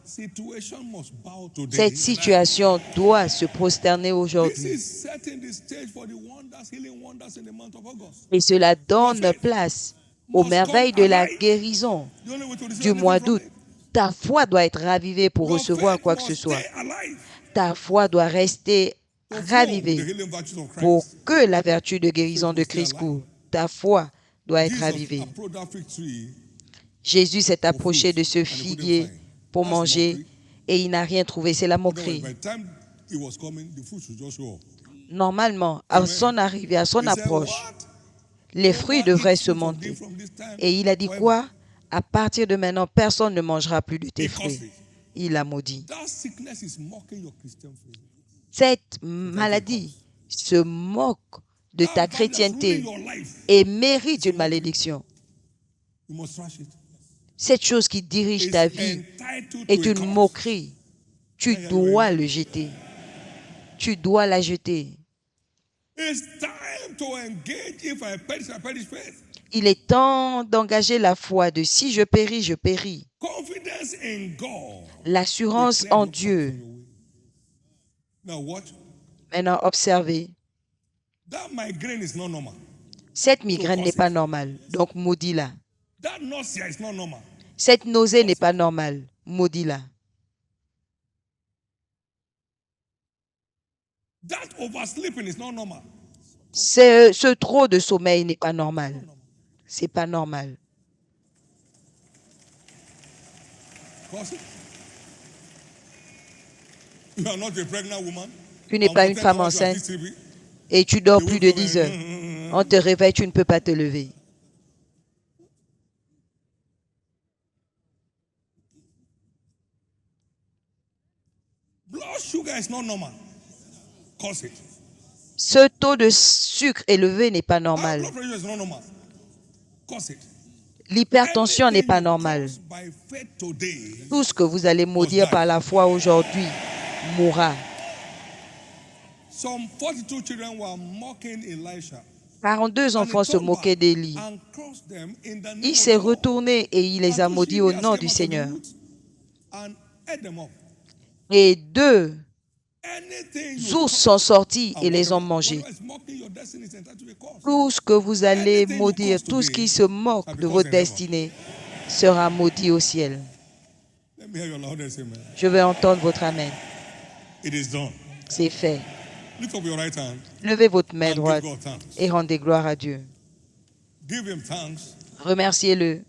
Cette situation doit se prosterner aujourd'hui. Et cela donne place aux merveilles de la guérison du mois d'août. Ta foi doit être ravivée pour recevoir quoi que ce soit. Ta foi doit rester ravivée pour que la vertu de guérison de Christ coule. Ta foi doit être ravivée. Jésus s'est approché de ce figuier pour manger et il n'a rien trouvé. C'est la moquerie. Normalement, à son arrivée, à son approche, les fruits devraient se monter. Et il a dit quoi? À partir de maintenant, personne ne mangera plus de tes fruits. Il a maudit. Cette maladie se moque de ta chrétienté et mérite une malédiction. Cette chose qui dirige ta vie est une moquerie. Tu dois le jeter. Tu dois la jeter. Il est temps d'engager la foi de si je péris, je péris. L'assurance en Dieu. Maintenant, observez. Cette migraine n'est pas normale, donc maudis-la. Cette nausée n'est pas normale, maudis-la. Ce trop de sommeil n'est pas normal. C'est pas normal. Tu n'es pas une femme enceinte et tu dors plus de 10 heures. On te réveille, tu ne peux pas te lever. Ce taux de sucre élevé n'est pas normal. L'hypertension n'est pas normale. Tout ce que vous allez maudire par la foi aujourd'hui mourra. 42 enfants se moquaient d'Élie. Il s'est retourné et il les a maudits au nom du Seigneur. Et 2 ours sont sortis et les ont mangés. Tout ce que vous allez maudire, tout ce qui se moque de votre destinée sera maudit au ciel. Je vais entendre votre amen. C'est fait. Levez votre main droite et rendez gloire à Dieu. Remerciez-le.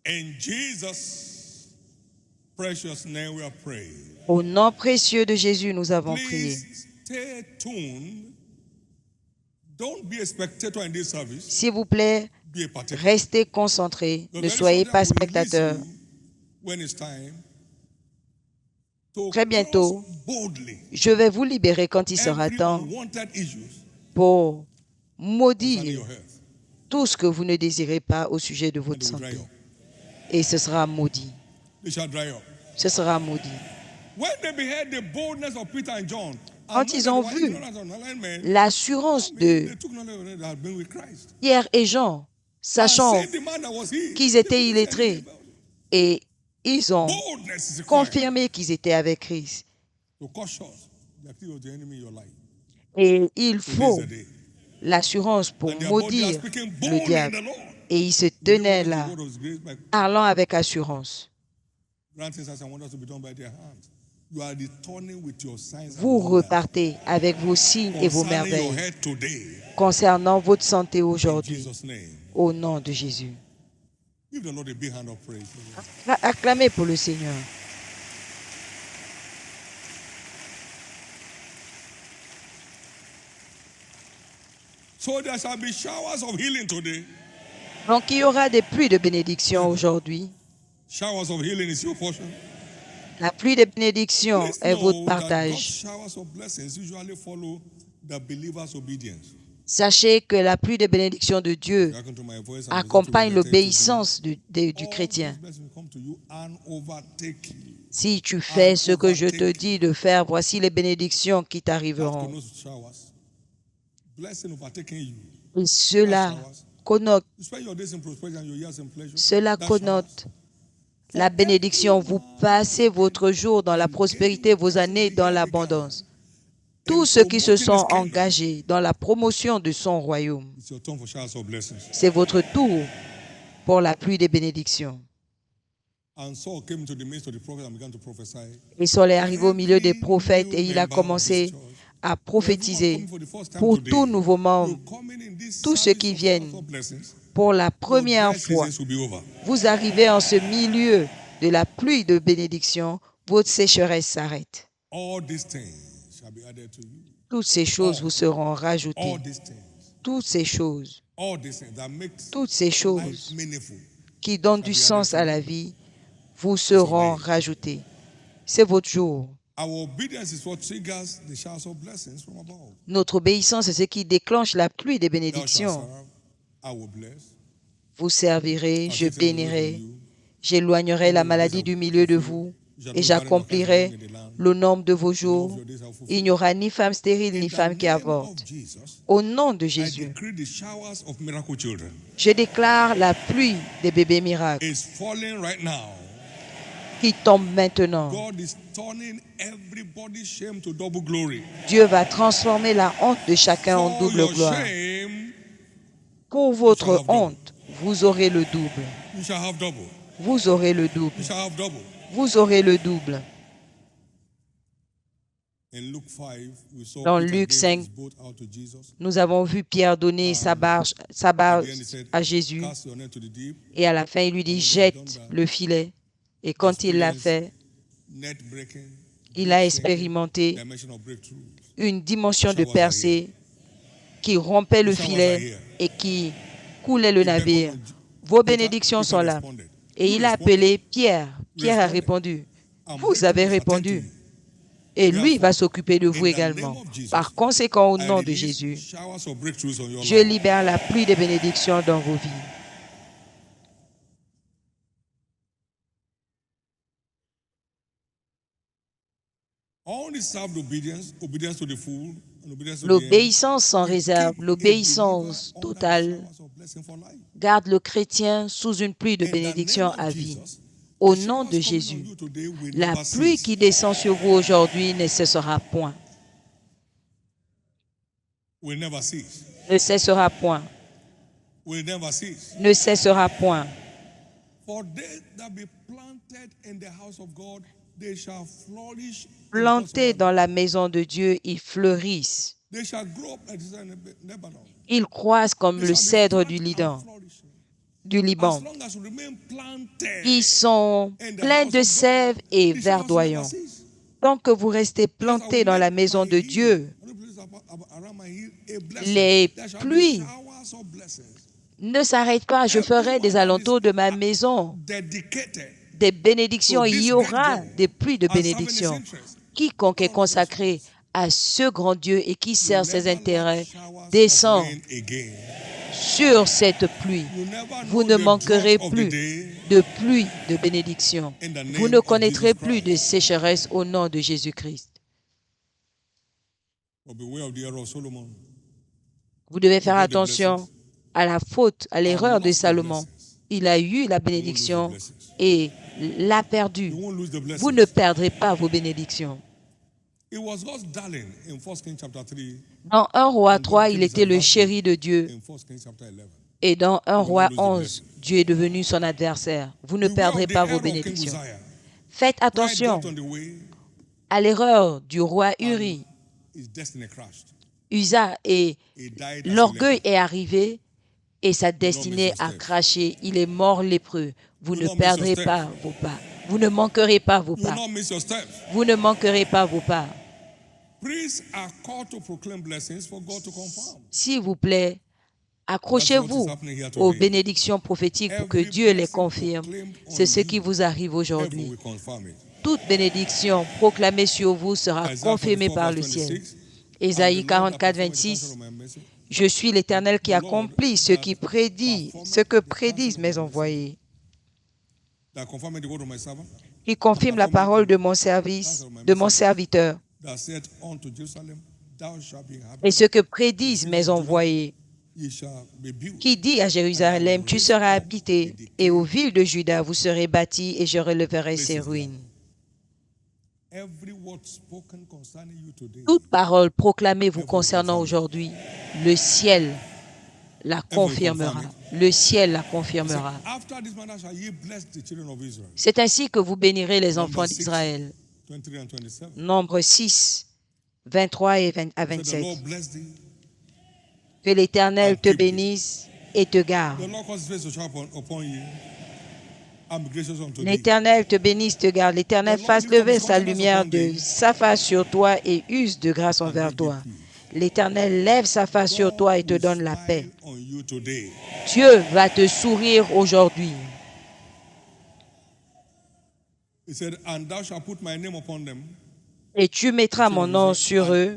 In Jesus' precious name we are praying. Au nom précieux de Jésus, nous avons prié. Stay tuned. Don't be a spectator in this service. S'il vous plaît, Be a partaker. restez concentrés. Ne soyez pas spectateurs. When it's time Très bientôt, cross boldly je vais vous libérer quand il sera every temps unwanted issues pour concerning maudire your health. tout ce que vous ne désirez pas au sujet de And votre they will dry santé. up. Et ce sera maudit. They shall dry up. Ce sera maudit. When they beheld the boldness of Peter and John, Quand ils ont vu l'assurance de Pierre et Jean, sachant qu'ils étaient illettrés, et ils ont confirmé qu'ils étaient avec Christ. Et il faut l'assurance pour maudire le diable. Et ils se tenaient là, parlant avec assurance. Vous repartez avec vos signes et vos merveilles concernant votre santé aujourd'hui, au nom de Jésus. Acclamez pour le Seigneur. So there shall be showers of healing today. Donc il y aura des pluies de bénédiction aujourd'hui. Showers of healing is your portion. La pluie de bénédiction Please est votre know that God's partage. showers of blessings usually follow the believer's obedience. Sachez que la pluie de bénédiction de Dieu Hearken to my voice and accompagne listen to the l'obéissance du All chrétien. these blessings will come to you and overtake you. Si tu fais ce que je te dis de faire, voici les bénédictions qui That's t'arriveront. those showers. Blessing overtaking you. Et cela connote, You spend your days in prosperity and your years in pleasure. cela That's connote la bénédiction. Vous passez votre jour dans la prospérité, vos années dans l'abondance. Tous ceux qui se sont engagés dans la promotion de son royaume, It's your turn for showers of blessings. c'est votre tour pour la pluie des bénédictions. And Saul came into the midst of the prophet and began to prophesy. Et Saul est arrivé au milieu des prophètes et il a commencé à prophétiser pour tout nouveau membre, tous ceux qui viennent pour la première fois. Vous arrivez en ce milieu de la pluie de bénédiction, votre sécheresse s'arrête. Toutes ces choses vous seront rajoutées. Toutes ces choses qui donnent du sens à la vie vous seront rajoutées. C'est votre jour. Notre obéissance est ce qui déclenche la pluie des bénédictions. Vous servirez, je bénirai, j'éloignerai la maladie du milieu de vous et j'accomplirai le nombre de vos jours. Il n'y aura ni femme stérile ni femme qui avorte. Au nom de Jésus, je déclare la pluie des bébés miracles qui tombe maintenant. Dieu va transformer la honte de chacun en double gloire. Pour votre honte, vous aurez le double. Vous aurez le double. Vous aurez le double. Dans Luc 5, nous avons vu Pierre donner sa barge à Jésus. Et à la fin, il lui dit, jette le filet. Et quand il l'a fait, il a expérimenté une dimension de percée qui rompait le filet et qui coulait le navire. Vos bénédictions sont là. Et il a appelé Pierre. Pierre a répondu, vous avez répondu. Et lui va s'occuper de vous également. Par conséquent, au nom de Jésus, je libère la pluie de bénédictions dans vos vies. L'obéissance sans réserve, l'obéissance totale, garde le chrétien sous une pluie de bénédictions à vie. Au nom de Jésus, la pluie qui descend sur vous aujourd'hui ne cessera point. Ne cessera point. Ne cessera point. Plantés dans la maison de Dieu, ils fleurissent. Ils croissent comme le cèdre du Liban. Ils sont pleins de sève et verdoyants. Tant que vous restez plantés dans la maison de Dieu, les pluies ne s'arrêtent pas. Je ferai des alentours de ma maison des bénédictions. Il y aura des pluies de bénédictions. Quiconque est consacré à ce grand Dieu et qui sert ses intérêts descend sur cette pluie. Vous ne manquerez plus de pluie de bénédiction. Vous ne connaîtrez plus de sécheresse au nom de Jésus-Christ. Vous devez faire attention à la faute, à l'erreur de Salomon. Il a eu la bénédiction et l'a perdue. Vous ne perdrez pas vos bénédictions. Dans 1 Roi 3, il était le chéri de Dieu. Et dans 1 Roi 11, Dieu est devenu son adversaire. Vous ne perdrez pas vos bénédictions. Faites attention à l'erreur du roi Uri. Uza et l'orgueil est arrivé et sa destinée a craché. Il est mort lépreux. Vous ne perdrez pas vos pas. Vous ne manquerez pas vos pas. Vous ne manquerez pas vos pas. S'il vous plaît, accrochez-vous aux bénédictions prophétiques pour que Dieu les confirme. C'est ce qui vous arrive aujourd'hui. Toute bénédiction proclamée sur vous sera confirmée par le ciel. Ésaïe 44, 26. Je suis l'Éternel qui accomplit ce que prédisent mes envoyés. Qui confirme la parole de mon serviteur. Et ce que prédisent mes envoyés. Qui dit à Jérusalem, tu seras habité, et aux villes de Juda, vous serez bâtis, et je relèverai ses ruines. Toute parole proclamée vous concernant aujourd'hui, le ciel la confirmera. Le ciel la confirmera. C'est ainsi que vous bénirez les enfants d'Israël. Nombre 6, 23 à 27. Que l'Éternel te bénisse et te garde. L'Éternel te bénisse, te garde. L'Éternel fasse lever sa lumière de sa face sur toi et use de grâce envers toi. L'Éternel lève sa face sur toi et te donne la paix. Dieu va te sourire aujourd'hui. Et tu mettras mon nom sur eux,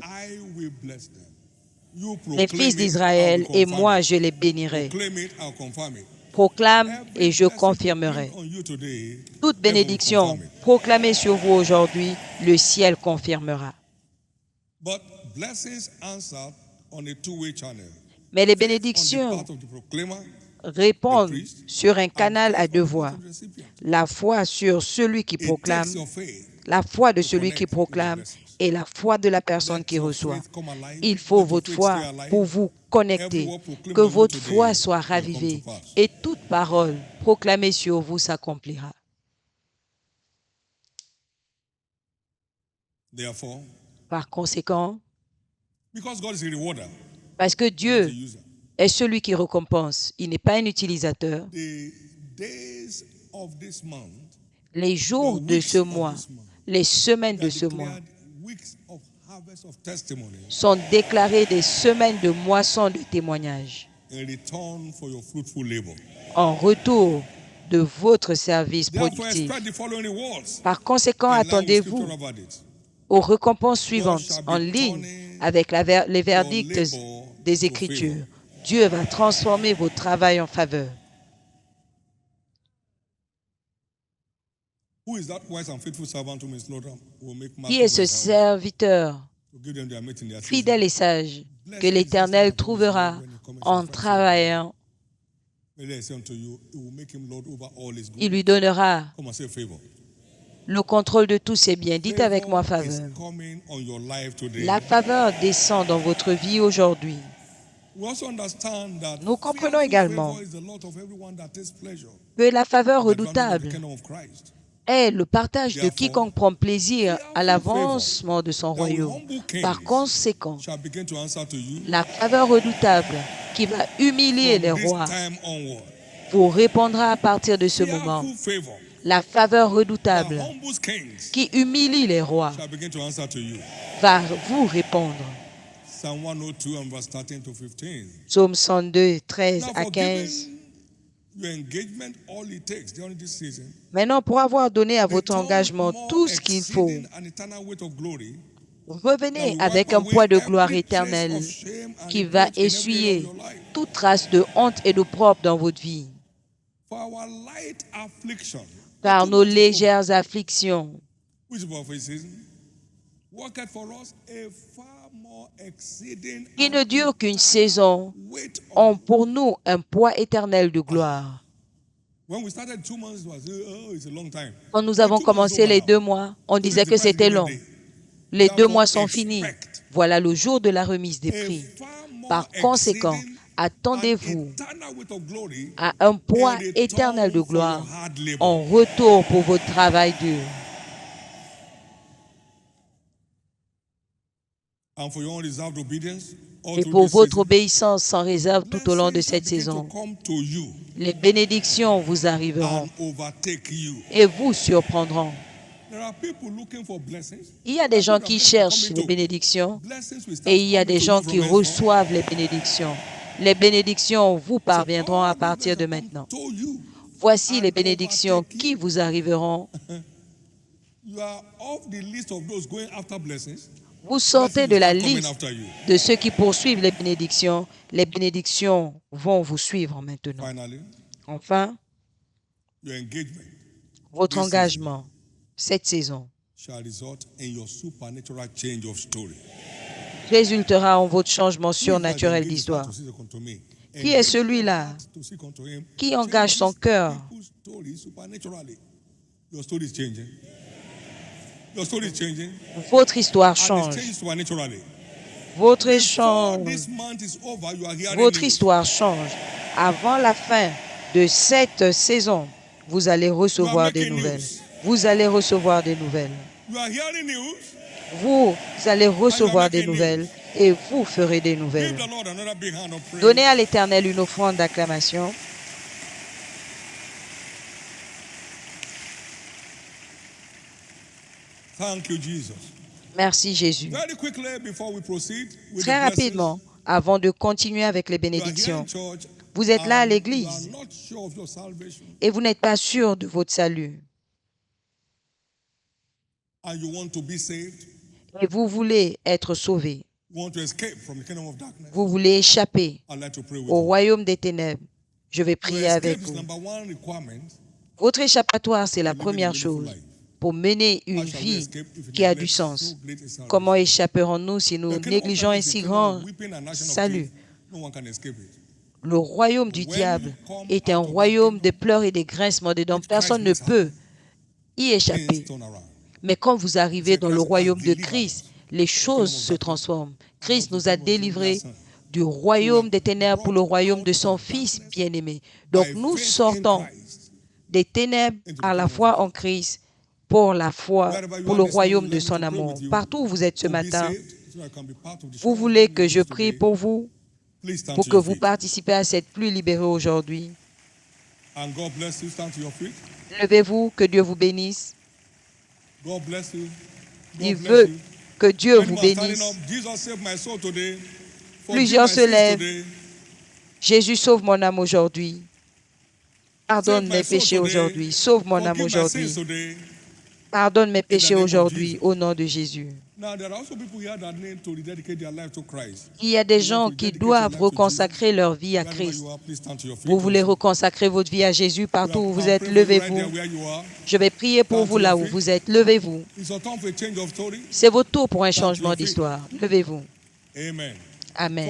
les fils d'Israël, et moi je les bénirai. Proclame et je confirmerai. Toute bénédiction proclamée sur vous aujourd'hui, le ciel confirmera. Mais les bénédictions répondent sur un canal à deux voies. La foi sur celui qui proclame, la foi de celui qui proclame et la foi de la personne qui reçoit. Il faut votre foi pour vous connecter, que votre foi soit ravivée et toute parole proclamée sur vous s'accomplira. Par conséquent, parce que Dieu est celui qui récompense, il n'est pas un utilisateur. Les jours de ce mois, les semaines de ce mois sont déclarées des semaines de moisson de témoignages. En retour de votre service productif. Par conséquent, attendez-vous aux récompenses suivantes en ligne avec les verdicts des Écritures. Dieu va transformer vos travail en faveur. Qui est ce serviteur fidèle et sage que l'Éternel trouvera en travaillant? Il lui donnera le contrôle de tous ses biens. Dites avec moi faveur. La faveur descend dans votre vie aujourd'hui. Nous comprenons également que la faveur redoutable est le partage de quiconque prend plaisir à l'avancement de son royaume. Par conséquent, la faveur redoutable qui va humilier les rois vous répondra à partir de ce moment. La faveur redoutable qui humilie les rois va vous répondre. Psaume 102, 13 à 15. Maintenant, pour avoir donné à votre engagement tout ce qu'il faut, revenez avec un poids de gloire éternelle qui va essuyer toute trace de honte et d'opprobre dans votre vie. Car nos légères afflictions qui ne durent qu'une saison ont pour nous un poids éternel de gloire. Quand nous avons commencé les 2 mois, on disait que c'était long. Les 2 mois sont finis. Voilà le jour de la remise des prix. Par conséquent, attendez-vous à un poids éternel de gloire en retour pour votre travail dur. Et pour votre obéissance sans réserve tout au long de cette saison, les bénédictions vous arriveront et vous surprendront. Il y a des gens qui cherchent les bénédictions et il y a des gens qui reçoivent les bénédictions. Les bénédictions vous parviendront à partir de maintenant. Voici les bénédictions qui vous arriveront. Vous sortez de la liste de ceux qui poursuivent les bénédictions. Les bénédictions vont vous suivre maintenant. Enfin, votre engagement cette saison résultera en votre changement surnaturel d'histoire. Qui est celui-là qui engage son cœur? Votre histoire change. Votre histoire change. Avant la fin de cette saison, vous allez recevoir des nouvelles. Vous allez recevoir des nouvelles. Vous allez recevoir des nouvelles et vous ferez des nouvelles. Donnez à l'Éternel une offrande d'acclamation. Merci Jésus. Très rapidement, avant de continuer avec les bénédictions, vous êtes là à l'église et vous n'êtes pas sûr de votre salut. Et vous voulez être sauvé. Vous voulez échapper au royaume des ténèbres. Je vais prier avec vous. Votre échappatoire, c'est la première chose pour mener une vie qui a du sens. Comment échapperons-nous si nous négligeons un si grand salut? Le royaume du diable est un royaume de pleurs et de grincements de dents. Personne ne peut y échapper. Mais quand vous arrivez dans le royaume de Christ, les choses se transforment. Christ nous a délivrés du royaume des ténèbres pour le royaume de son Fils bien-aimé. Donc nous sortons des ténèbres à la foi en Christ pour la foi, pour le royaume de son amour. Partout où vous êtes ce matin, vous voulez que je prie pour vous, pour que vous participez à cette pluie libérée aujourd'hui. Levez-vous, que Dieu vous bénisse. Il veut que Dieu vous bénisse. Plusieurs se lèvent. Jésus sauve mon âme aujourd'hui. Pardonne mes péchés aujourd'hui. Sauve mon âme aujourd'hui. Pardonne mes péchés aujourd'hui au nom de Jésus. Il y a des gens qui doivent reconsacrer leur vie à Christ. Vous voulez reconsacrer votre vie à Jésus partout où vous êtes, levez-vous. Je vais prier pour vous là où vous êtes, levez-vous. C'est votre tour pour un changement d'histoire. Levez-vous. Amen.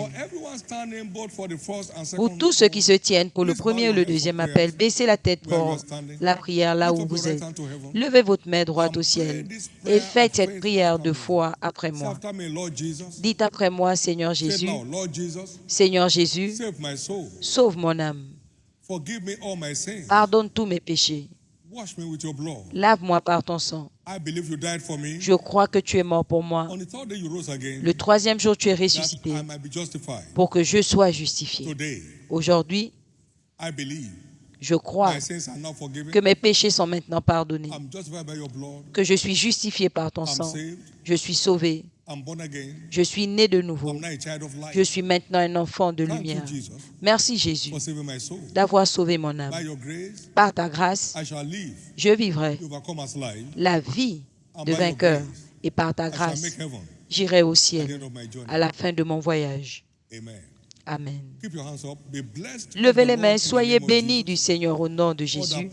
Pour tous ceux qui se tiennent pour le premier et le deuxième appel, baissez la tête pour la prière là où vous êtes. Levez votre main droite au ciel et faites cette prière de foi après moi. Dites après moi, Seigneur Jésus, Seigneur Jésus, sauve mon âme. Pardonne tous mes péchés. Lave-moi par ton sang. Je crois que tu es mort pour moi. Le troisième jour, tu es ressuscité pour que je sois justifié. Aujourd'hui, je crois que mes péchés sont maintenant pardonnés, que je suis justifié par ton sang. Je suis sauvé. Je suis né de nouveau. Je suis maintenant un enfant de lumière. Merci Jésus d'avoir sauvé mon âme. Par ta grâce, je vivrai la vie de vainqueur et par ta grâce, j'irai au ciel à la fin de mon voyage. Amen. Levez les mains, soyez bénis du Seigneur au nom de Jésus.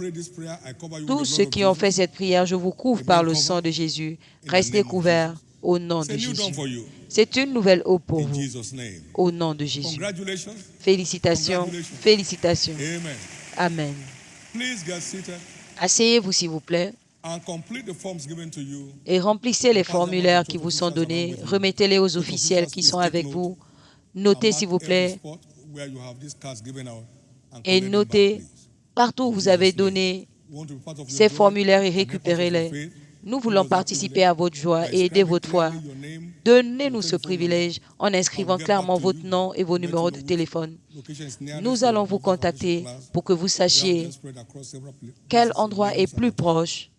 Tous ceux qui ont fait cette prière, je vous couvre par le sang de Jésus. Restez couverts au nom de Jésus. C'est une nouvelle eau pour vous. Au nom de Jésus. Félicitations, félicitations. Amen. Asseyez-vous s'il vous plaît. Et remplissez les formulaires qui vous sont donnés. Remettez-les aux officiels qui sont avec vous. Notez s'il vous plaît. Et notez partout où vous avez donné ces formulaires et récupérez-les. Nous voulons participer à votre joie et aider votre foi. Donnez-nous ce privilège en inscrivant clairement votre nom et vos numéros de téléphone. Nous allons vous contacter pour que vous sachiez quel endroit est plus proche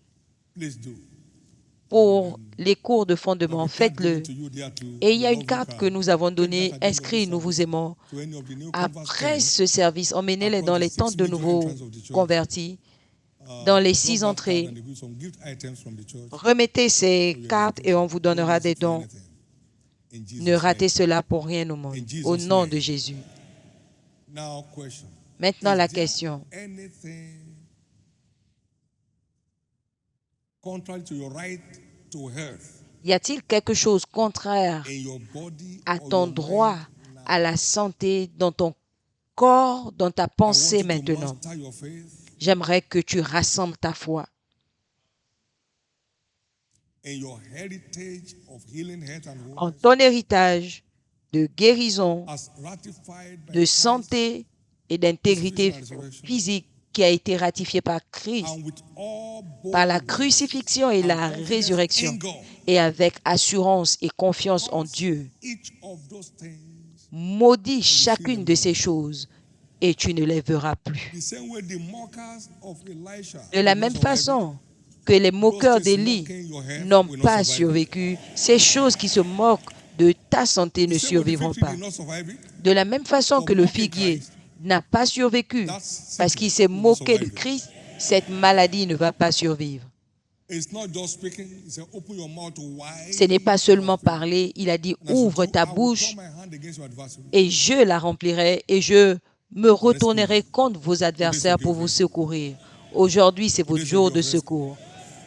pour les cours de fondement. Faites-le. Et il y a une carte que nous avons donnée, inscrit, nous vous aimons. Après ce service, emmenez-les dans les tentes de nouveaux convertis, dans les 6 entrées. Remettez ces cartes et on vous donnera des dons. Ne ratez cela pour rien au monde. Au nom de Jésus. Maintenant la question. Y a-t-il quelque chose contraire à ton droit à la santé dans ton corps, dans ta pensée maintenant? J'aimerais que tu rassembles ta foi. En ton héritage de guérison, de santé et d'intégrité physique qui a été ratifié par Christ, par la crucifixion et la résurrection, et avec assurance et confiance en Dieu. Maudis chacune de ces choses et tu ne les verras plus. De la même façon que les moqueurs d'Élie n'ont pas survécu, ces choses qui se moquent de ta santé ne survivront pas. De la même façon que le figuier n'a pas survécu parce qu'il s'est moqué de Christ, cette maladie ne va pas survivre. Ce n'est pas seulement parler, il a dit ouvre ta bouche et je la remplirai et je me retournerai contre vos adversaires pour vous secourir. Aujourd'hui, c'est votre jour de secours.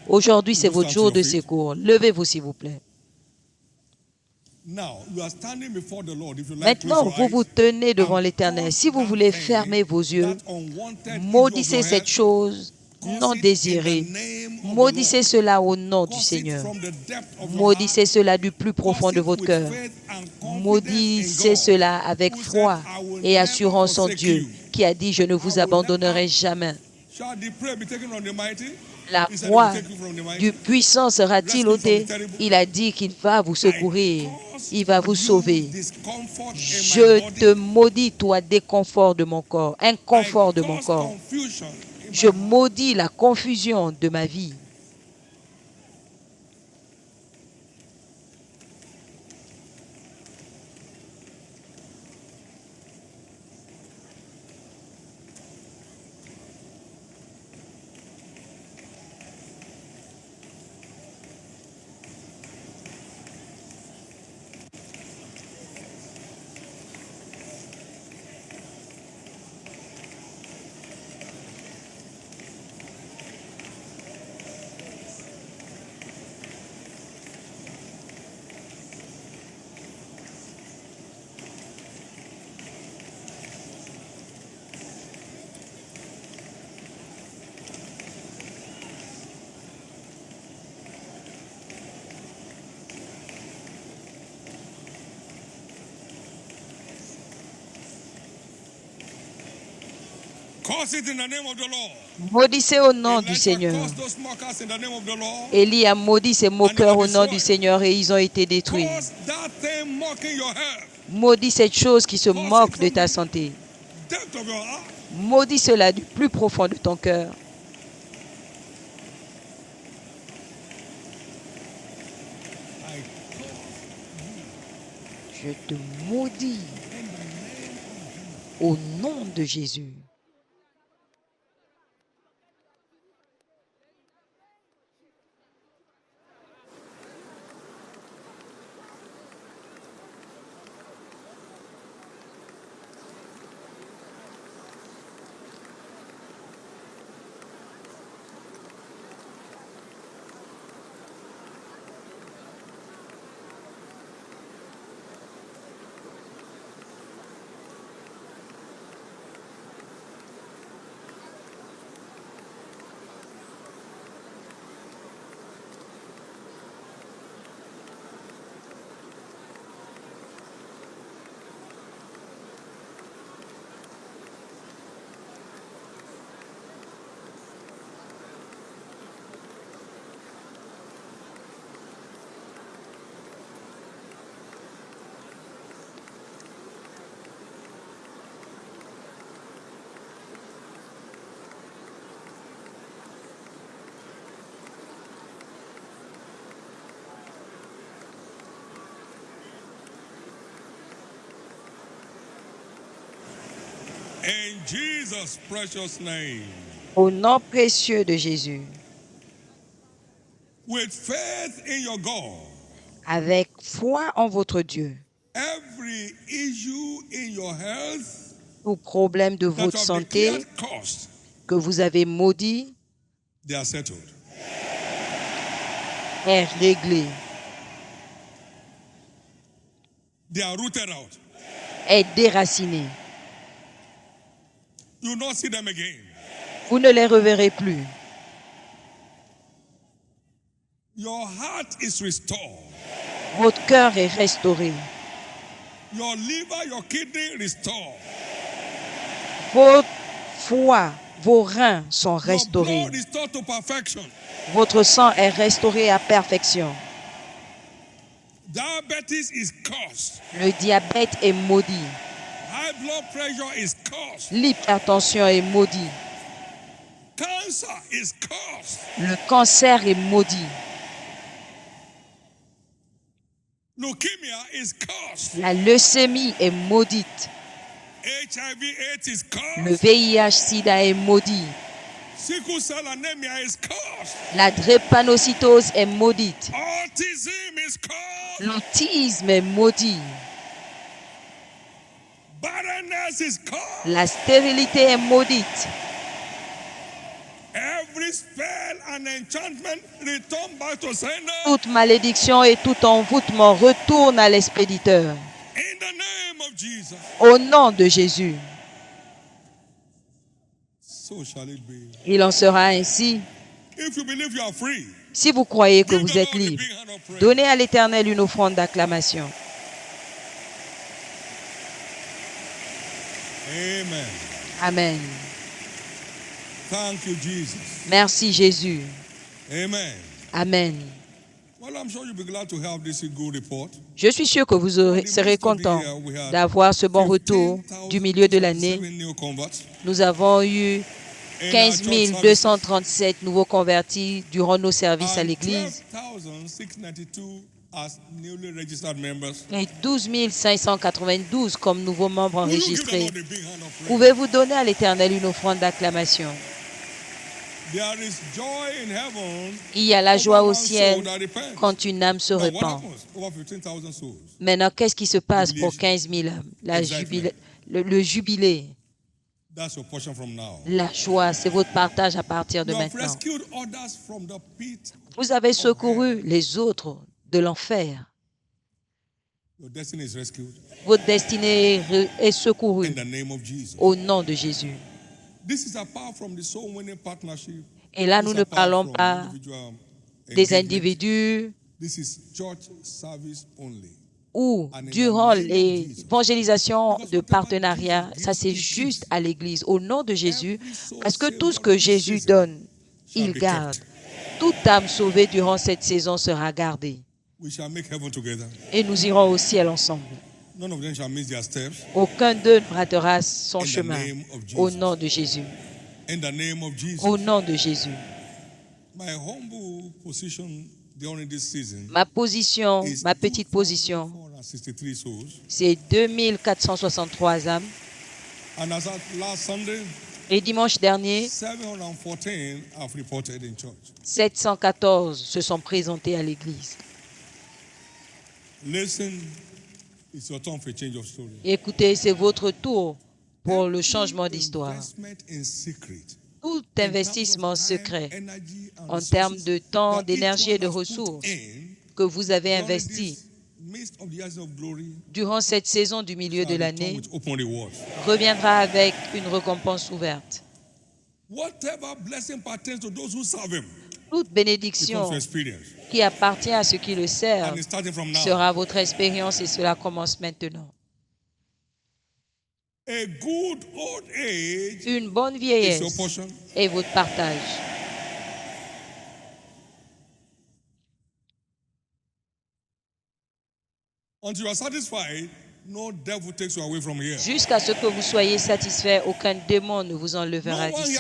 Aujourd'hui, c'est votre jour de secours. Levez-vous, s'il vous plaît. Maintenant, vous vous tenez devant l'Éternel. Si vous voulez fermer vos yeux, maudissez cette chose non désirée. Maudissez cela au nom du Seigneur. Maudissez cela du plus profond de votre cœur. Maudissez cela avec foi et assurance en Dieu, qui a dit « Je ne vous abandonnerai jamais ». La voix du puissant sera-t-il ôtée? Il a dit qu'il va vous secourir. Il va vous sauver. Je te maudis, toi, déconfort de mon corps, inconfort de mon corps. Je maudis la confusion de ma vie. Curse it in the name of the Lord. Maudissez au nom du Elijah Seigneur. cursed those mockers in the name of the Lord. Élie a maudit ces moqueurs au nom du Seigneur et ils ont été détruits. Curse that thing mocking your health. Maudis cette chose qui se moque de ta santé. Depth of your heart. Maudis cela du plus profond de ton cœur. Je te maudis au nom de Jésus. In Jesus' precious name. Au nom précieux de Jésus. With faith in your God. Avec foi en votre Dieu. Every issue in your health. Tout problème de votre santé que vous avez maudit they are settled. Est réglé. They are rooted out. Est déraciné. You will not see them again. Vous ne les reverrez plus. Your heart is restored. Votre cœur est restauré. Your liver, your kidney restored. Votre foie, vos reins sont restaurés. Your blood restored to perfection. Votre sang est restauré à perfection. Diabetes is cursed. Le diabète est maudit. High blood pressure is cursed. L'hypertension est maudit. Cancer is cursed. Le cancer est maudit. Leukemia is cursed. La leucémie est maudite. HIV/AIDS is cursed. Le VIH/SIDA est maudit. Sickle cell anemia is cursed. La drépanocytose est maudite. Autism is cursed. L'autisme est maudit. Barrenness is cursed. La stérilité est maudite. Every spell and enchantment return back to sender. Toute malédiction et tout envoûtement retourne à l'expéditeur. In the name of Jesus. Au nom de Jésus. So shall it be. Il en sera ainsi. If you believe you are free, si vous croyez que vous êtes libre, donnez à l'Éternel une offrande d'acclamation. Amen. Amen. Thank you, Jesus. Merci Jésus. Amen. Amen. Well, I'm sure you'll be glad to have this good report. Je suis sûr que vous serez content d'avoir ce bon retour du milieu de l'année. Nous avons eu 15 237 nouveaux convertis durant nos services à l'Église. Et 12 592 comme nouveaux membres enregistrés. Pouvez-vous donner à l'Éternel une offrande d'acclamation? Il y a la joie au ciel quand une âme se répand. Maintenant, qu'est-ce qui se passe pour 15 000 âmes? Le jubilé. La joie, c'est votre partage à partir de maintenant. Vous avez secouru les autres de l'enfer. Votre destinée est secourue au nom de Jésus. Et là, nous ne parlons pas des individus ou durant l'évangélisation de partenariat, ça c'est juste à l'Église, au nom de Jésus, parce que tout ce que Jésus donne, il garde. Toute âme sauvée durant cette saison sera gardée. Et nous irons au ciel ensemble. Aucun d'eux ne ratera son chemin. Au nom de Jésus. Au nom de Jésus. Ma position, ma petite position, c'est 2463 âmes. Et dimanche dernier, 714 se sont présentés à l'église. Écoutez, c'est votre tour pour le changement d'histoire. Tout investissement secret en termes de temps, d'énergie et de ressources que vous avez investi durant cette saison du milieu de l'année reviendra avec une récompense ouverte. Toute bénédiction qui appartient à ceux qui le servent sera votre expérience et cela commence maintenant. Une bonne vieillesse est votre partage. Jusqu'à ce que vous soyez satisfait, aucun démon ne vous enlèvera d'ici.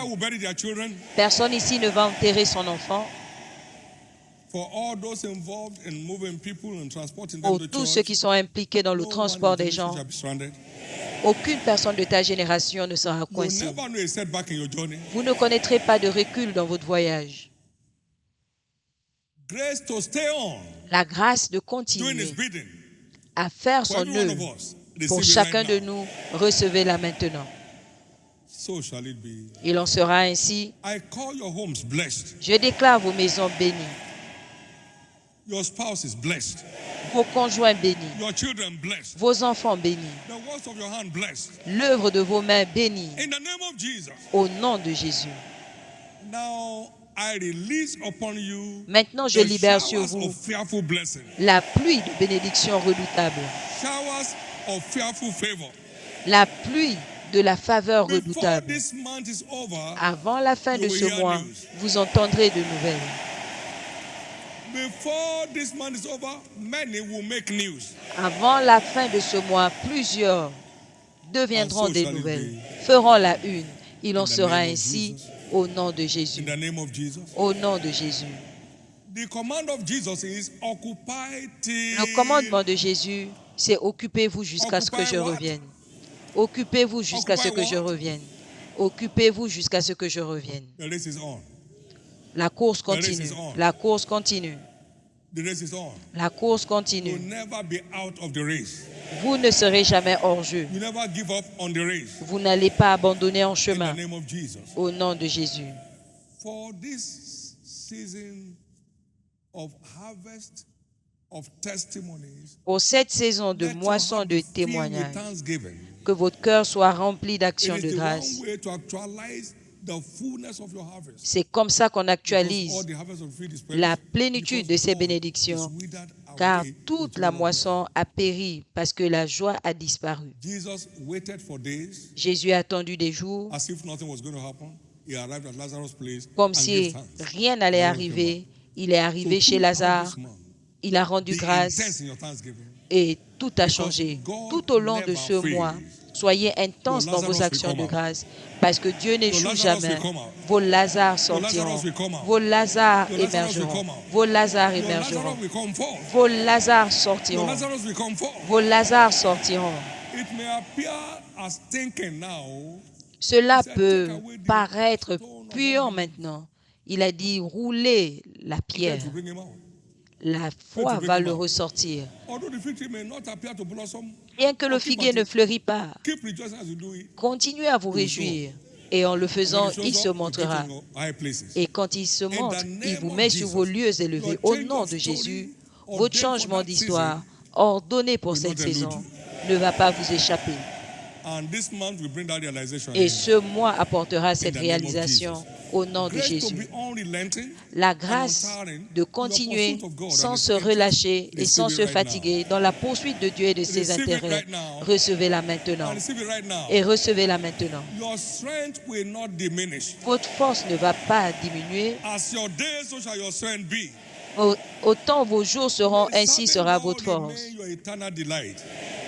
Personne ici ne va enterrer son enfant. Pour tous ceux qui sont impliqués dans le transport des gens, aucune personne de ta génération ne sera coincée. Vous ne connaîtrez pas de recul dans votre voyage. La grâce de continuer à faire son œuvre pour chacun de nous, recevez-la maintenant. Il en sera ainsi. Je déclare vos maisons bénies. Vos conjoints bénis. Vos enfants bénis. L'œuvre de vos mains bénie. Au nom de Jésus. Maintenant, je libère sur vous la pluie de bénédictions redoutables. La pluie de la faveur redoutable. Avant la fin de ce mois, vous entendrez de nouvelles. Avant la fin de ce mois, plusieurs deviendront des nouvelles, feront la une. Il en sera ainsi au nom de Jésus. Au nom de Jésus. Le commandement de Jésus, c'est occupez-vous jusqu'à ce que je revienne. Occupez-vous jusqu'à ce que je revienne. Occupez-vous jusqu'à ce que je revienne. La course continue. La course continue. La course continue. Vous ne serez jamais hors jeu. Vous n'allez pas abandonner en chemin. Au nom de Jésus. Pour cette saison de moisson de témoignages, que votre cœur soit rempli d'actions de grâce. C'est comme ça qu'on actualise la plénitude de ces bénédictions, car toute la moisson a péri parce que la joie a disparu. Jésus a attendu des jours comme si rien n'allait arriver. Il est arrivé chez Lazare, il a rendu grâce et tout a changé. Tout au long de ce mois, soyez intenses dans vos actions de grâce parce que Dieu n'échoue jamais. Vos Lazars sortiront. Vos Lazars émergeront. Vos Lazars émergeront. Vos Lazars sortiront. Vos Lazars sortiront. Cela peut paraître puant maintenant. Il a dit roulez la pierre. La foi va le ressortir. Bien que le figuier ne fleurit pas, continuez à vous réjouir. Et en le faisant, il se montrera. Et quand il se montre, il vous met sur vos lieux élevés. Au nom de Jésus, votre changement d'histoire ordonné pour cette saison ne va pas vous échapper. And this month will bring that realization Et in. ce mois apportera cette In the name of réalisation Jesus. au nom de Grace to Jésus. be unrelenting La and grâce untiring de in your continuer pursuit of God and sans His se interest, relâcher et sans receive se it right fatiguer dans la poursuite de Dieu et de ses Receive it intérêts. right now. Recevez-la now. maintenant. And receive it right now. Et recevez-la maintenant. Your strength will not diminish. Votre force ne va pas diminuer. As your days, so shall your strength be. Autant vos jours seront, May ainsi serving sera God votre force. remain your eternal delight.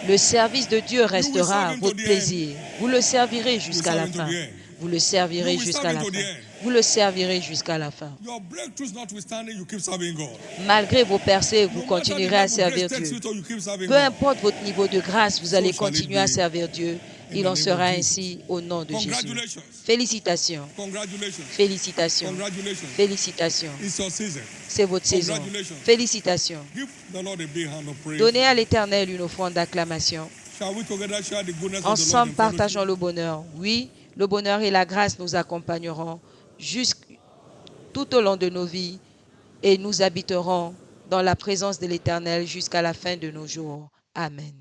Le service de Dieu restera serve him to votre the plaisir. Vous le servirez jusqu'à la serve him to fin. the end. Vous le servirez You will jusqu'à serve la him to fin. the end. Vous le servirez jusqu'à la fin. Your breakthroughs notwithstanding, you keep serving God. Malgré vos percées, vous No matter continuerez the à level servir grace takes Dieu. you to, you keep serving Peu God. importe votre niveau de grâce, vous So allez shall it continuer à be servir Dieu. in Il the en name sera of ainsi au nom de Jésus. Congratulations. Félicitations. Congratulations. Félicitations. Congratulations. Félicitations. It's your season. C'est votre saison. Congratulations. Félicitations. Give the Lord a big hand of praise. Donnez à l'Éternel une offrande d'acclamation. Shall we together share the goodness of the Lord Ensemble, in partageons fellowship? le bonheur. Oui, le bonheur et la grâce nous accompagneront tout au long de nos vies et nous habiterons dans la présence de l'Éternel jusqu'à la fin de nos jours. Amen.